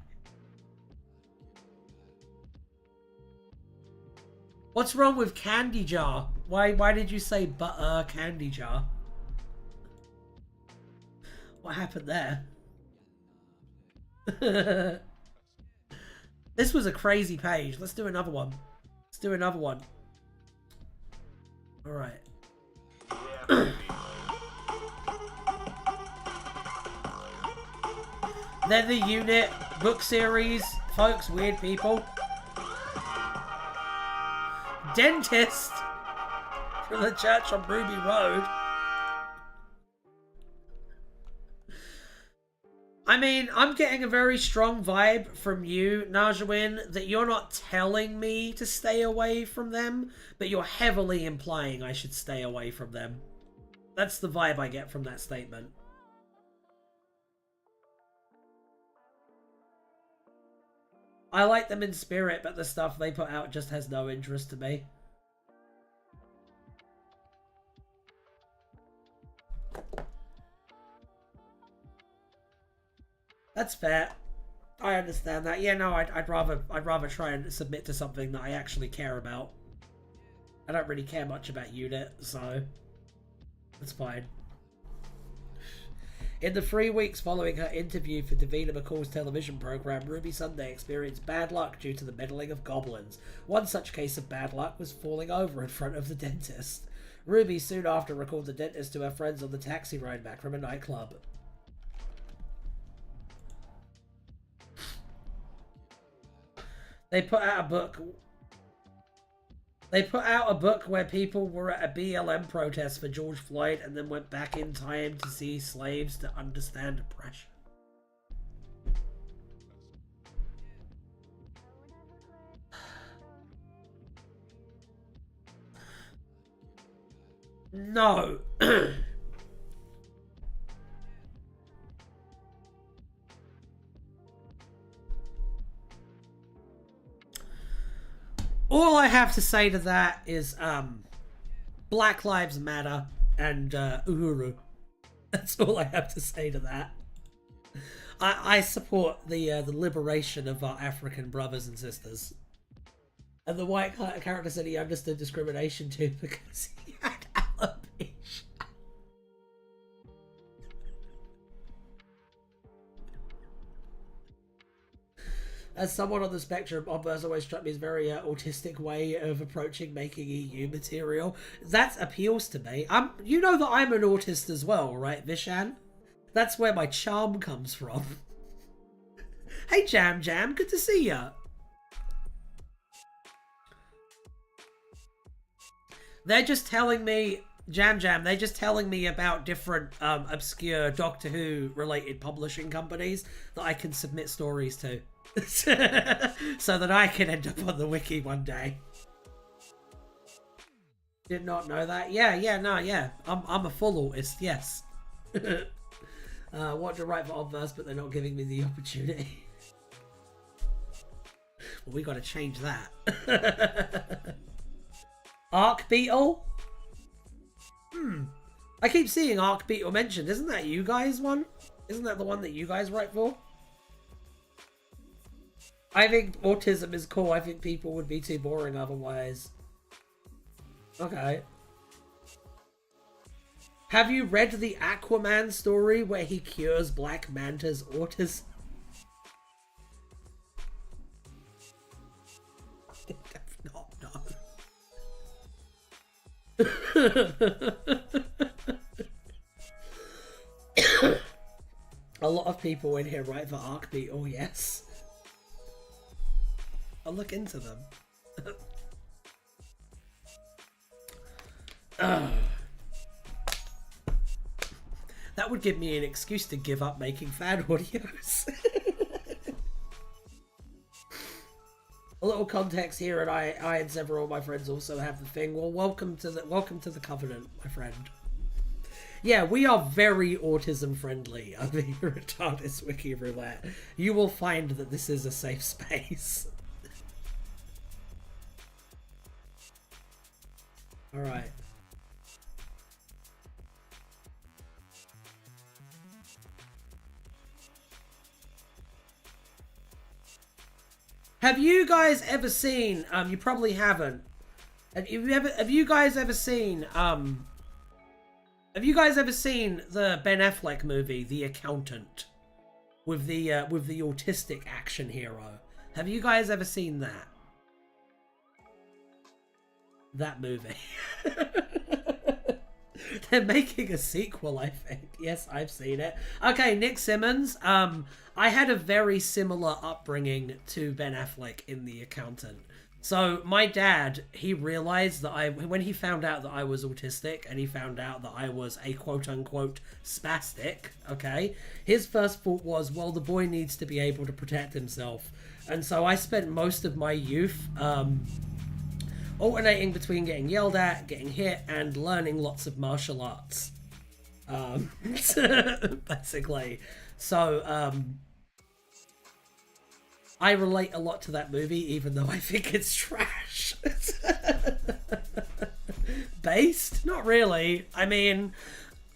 What's wrong with Candy Jar? Why did you say Candy Jar? What happened there? This was a crazy page. Let's do another one. Let's do another one. Alright. Yeah, baby. They're the Unit book series, folks. Weird people. Dentist from the church on Ruby Road. I mean, I'm getting a very strong vibe from you, Najawin, that you're not telling me to stay away from them, but you're heavily implying I should stay away from them. That's the vibe I get from that statement. I like them in spirit, but the stuff they put out just has no interest to me. That's fair. I understand that. Yeah, no, I'd rather try and submit to something that I actually care about. I don't really care much about Unit, so that's fine. In the 3 weeks following her interview for Davina McCall's television program, Ruby Sunday experienced bad luck due to the meddling of goblins. One such case of bad luck was falling over in front of the dentist. Ruby soon after recalled the dentist to her friends on the taxi ride back from a nightclub. They put out a book. They put out a book where people were at a BLM protest for George Floyd and then went back in time to see slaves to understand oppression. No. All I have to say to that is, Black Lives Matter and Uhuru. That's all I have to say to that. I support the liberation of our African brothers and sisters. And the white character said he understood discrimination too because he had alopecia. As someone on the spectrum, Obverse always struck me as a very autistic way of approaching making EU material. That appeals to me. You know that I'm an autist as well, right, Vishan? That's where my charm comes from. Hey, Jam, good to see ya. They're just telling me, Jam, they're just telling me about different obscure Doctor Who related publishing companies that I can submit stories to. So that I can end up on the wiki one day. Did not know that. Yeah. I'm a full autist, yes. Want to write for Obverse, but they're not giving me the opportunity. Well, we got to change that. Arc Beetle? I keep seeing Arc Beetle mentioned. Isn't that you guys one? Isn't that the one that you guys write for? I think autism is cool. I think people would be too boring otherwise. Okay. Have you read the Aquaman story where he cures Black Manta's autism? Not, no. A lot of people in here write for Arc Beetle, yes. I'll look into them. That would give me an excuse to give up making fan audios. A little context here, and I and several of my friends also have the thing. Well, welcome to the Covenant, my friend. Yeah, we are very autism friendly over here at Tardis Wiki Roulette. You will find that this is a safe space. All right. Have you guys ever seen? You probably haven't. Have you guys ever seen? Have you guys ever seen the Ben Affleck movie, The Accountant, with the autistic action hero? Have you guys ever seen that? That movie. They're making a sequel, I think. Yes, I've seen it. Okay, Nick Simmons. I had a very similar upbringing to Ben Affleck in The Accountant. So my dad, he realized that when he found out that I was autistic and he found out that I was a quote-unquote spastic, okay, his first thought was, well, the boy needs to be able to protect himself. And so I spent most of my youth alternating between getting yelled at, getting hit, and learning lots of martial arts. Basically. So, I relate a lot to that movie, even though I think it's trash. Based? Not really. I mean,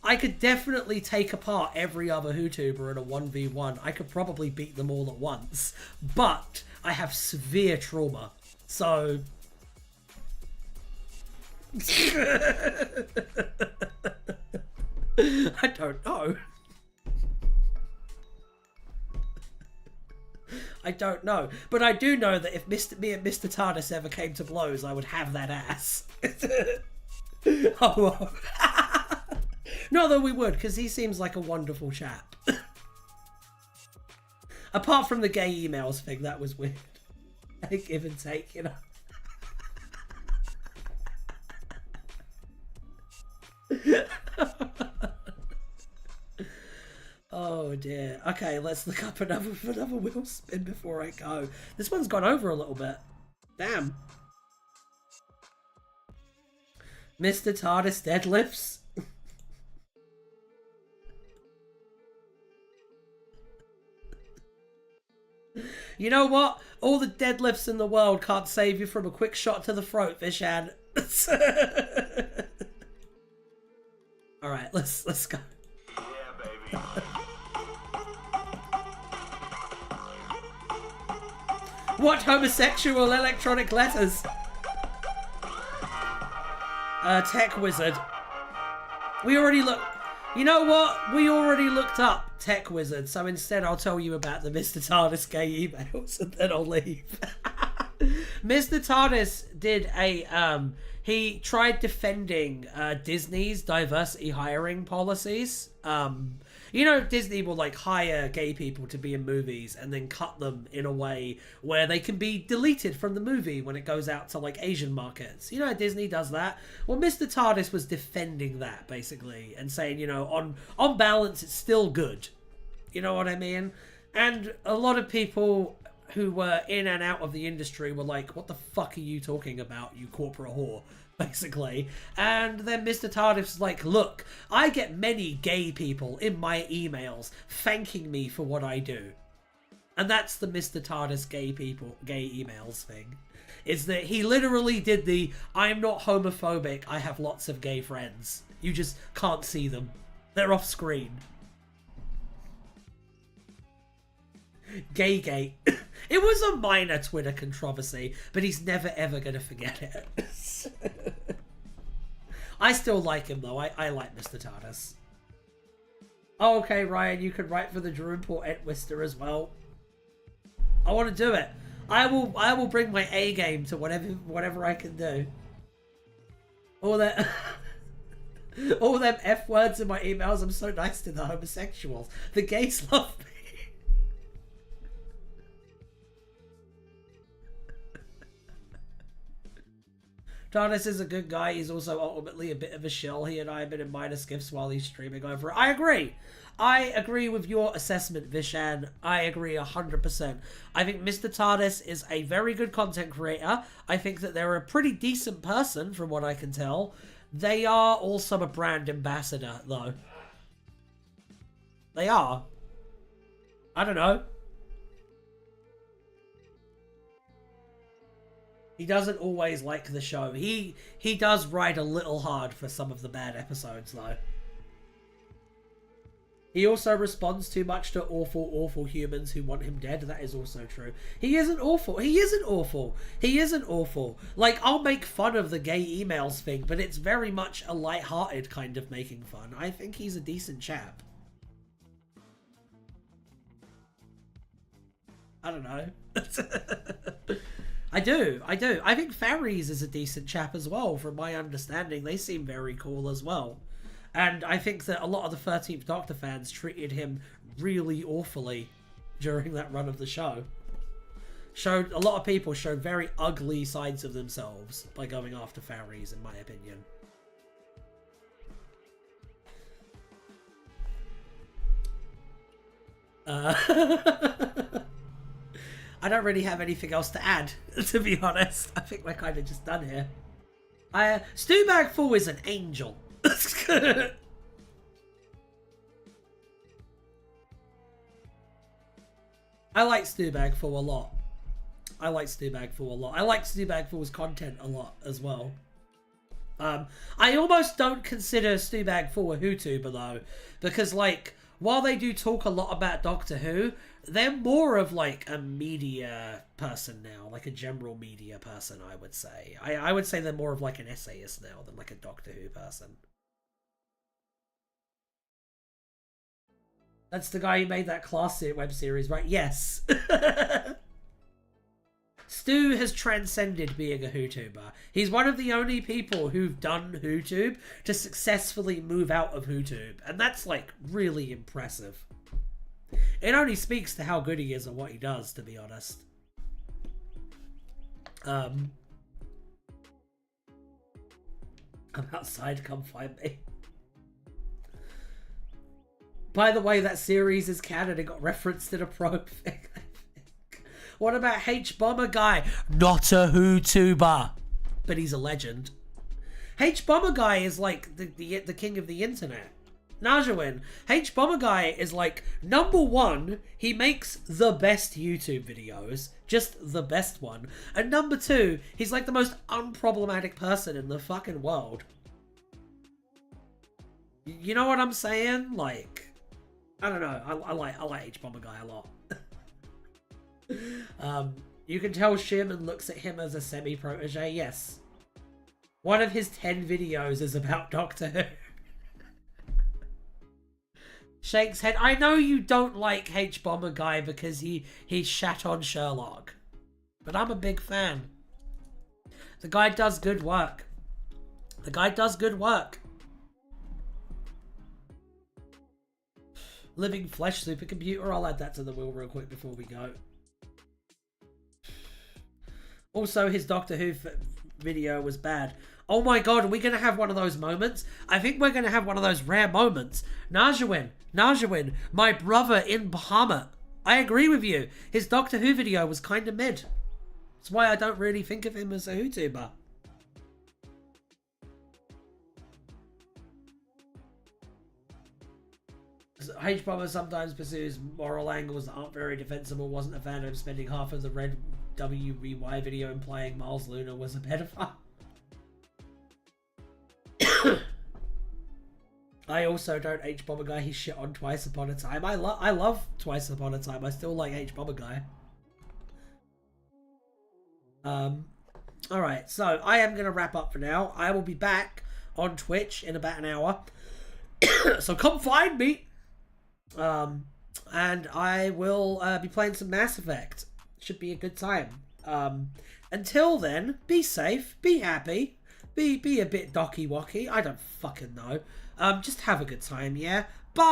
I could definitely take apart every other YouTuber in a 1v1. I could probably beat them all at once. But I have severe trauma. So... I don't know. I don't know. But I do know that if me and Mr. Tardis ever came to blows, I would have that ass. Oh. Not that we would, because he seems like a wonderful chap. Apart from the gay emails thing, that was weird. Give and take, you know. Oh dear. Okay, let's look up another wheel spin before I go. This one's gone over a little bit. Damn. Mr. TARDIS deadlifts. You know what? All the deadlifts in the world can't save you from a quick shot to the throat, Vishan. Alright, let's go. Yeah, baby. What homosexual electronic letters? Tech wizard. We already looked. You know what? We already looked up Tech Wizard, so instead I'll tell you about the Mr. TARDIS gay emails and then I'll leave. Mr. TARDIS did a, he tried defending Disney's diversity hiring policies. You know, Disney will like hire gay people to be in movies and then cut them in a way where they can be deleted from the movie when it goes out to like Asian markets. You know how Disney does that? Well, Mr. TARDIS was defending that basically and saying, you know, on balance, it's still good. You know what I mean? And a lot of people who were in and out of the industry were like, what the fuck are you talking about, you corporate whore? Basically. And then Mr. TARDIS was like, look, I get many gay people in my emails thanking me for what I do. And that's the Mr. TARDIS gay emails thing. Is that he literally did the, I'm not homophobic, I have lots of gay friends. You just can't see them. They're off screen. Gaygate. It was a minor Twitter controversy, but he's never ever gonna forget it. I still like him though. I like Mr. TARDIS. Oh, okay, Ryan, you can write for the Drew Report at Wister as well. I want to do it. I will bring my A game to whatever I can do. All that all them F words in my emails. I'm so nice to the homosexuals. The gays love me. TARDIS is a good guy. He's also ultimately a bit of a shill. He and I have been in minor skiffs while he's streaming over it. I agree. I agree with your assessment, Vishan. I agree 100%. I think Mr. TARDIS is a very good content creator. I think that they're a pretty decent person, from what I can tell. They are also a brand ambassador, though. They are. I don't know. He doesn't always like the show. He does ride a little hard for some of the bad episodes, though. He also responds too much to awful, awful humans who want him dead. That is also true. He isn't awful. He isn't awful. He isn't awful. Like, I'll make fun of the gay emails thing, but it's very much a light-hearted kind of making fun. I think he's a decent chap. I don't know. I do. I think Faries is a decent chap as well, from my understanding. They seem very cool as well. And I think that a lot of the 13th Doctor fans treated him really awfully during that run of the show. A lot of people showed very ugly sides of themselves by going after Faries, in my opinion. I don't really have anything else to add, to be honest. I think we're kind of just done here. Stewbag Fool is an angel. I like Stewbag Fool a lot. I like Stewbag Fool's content a lot as well. I almost don't consider Stewbag Fool a Whotuber though, because like, while they do talk a lot about Doctor Who, they're more of like a media person now, like a general media person, I would say. I would say they're more of like an essayist now than like a Doctor Who person. That's the guy who made that Class web series, right? Yes. Stu has transcended being a Whotuber. He's one of the only people who've done Whotube to successfully move out of Whotube. And that's like really impressive. It only speaks to how good he is at what he does, to be honest. I'm outside, come find me. By the way, that series is canon. It got referenced in a probe thing. What about H Bomber Guy? Not a YouTuber, but he's a legend. H Bomber Guy is like the king of the internet. Najawin. H Bomber Guy is like, number one, he makes the best YouTube videos, just the best one, and number two, he's like the most unproblematic person in the fucking world. You know what I'm saying? Like, I don't know. I like H Bomber Guy a lot. You can tell Sherman looks at him as a semi-protege. Yes. One of his 10 videos is about Doctor Who. Shakes head. I know you don't like H Bomber Guy because he shat on Sherlock, but I'm a big fan. The guy does good work. The guy does good work. Living Flesh Supercomputer. I'll add that to the wheel real quick before we go. Also, his Doctor Who video was bad. Oh my god, are we going to have one of those moments? I think we're going to have one of those rare moments. Najawin, my brother in Bahamut. I agree with you. His Doctor Who video was kind of mid. That's why I don't really think of him as a YouTuber. H-Bomber sometimes pursues moral angles that aren't very defensible. Wasn't a fan of spending half of the Red WBY video implying Miles Luna was a pedophile. I also don't H-Bomber Guy. He's shit on Twice Upon a Time. I love Twice Upon a Time. I still like H-Bomber Guy. Alright, so I am going to wrap up for now. I will be back on Twitch in about an hour. So come find me. And I will be playing some Mass Effect. Should be a good time. Until then, be safe, be happy, be a bit docky-wocky. I don't fucking know. Just have a good time, yeah? Bye!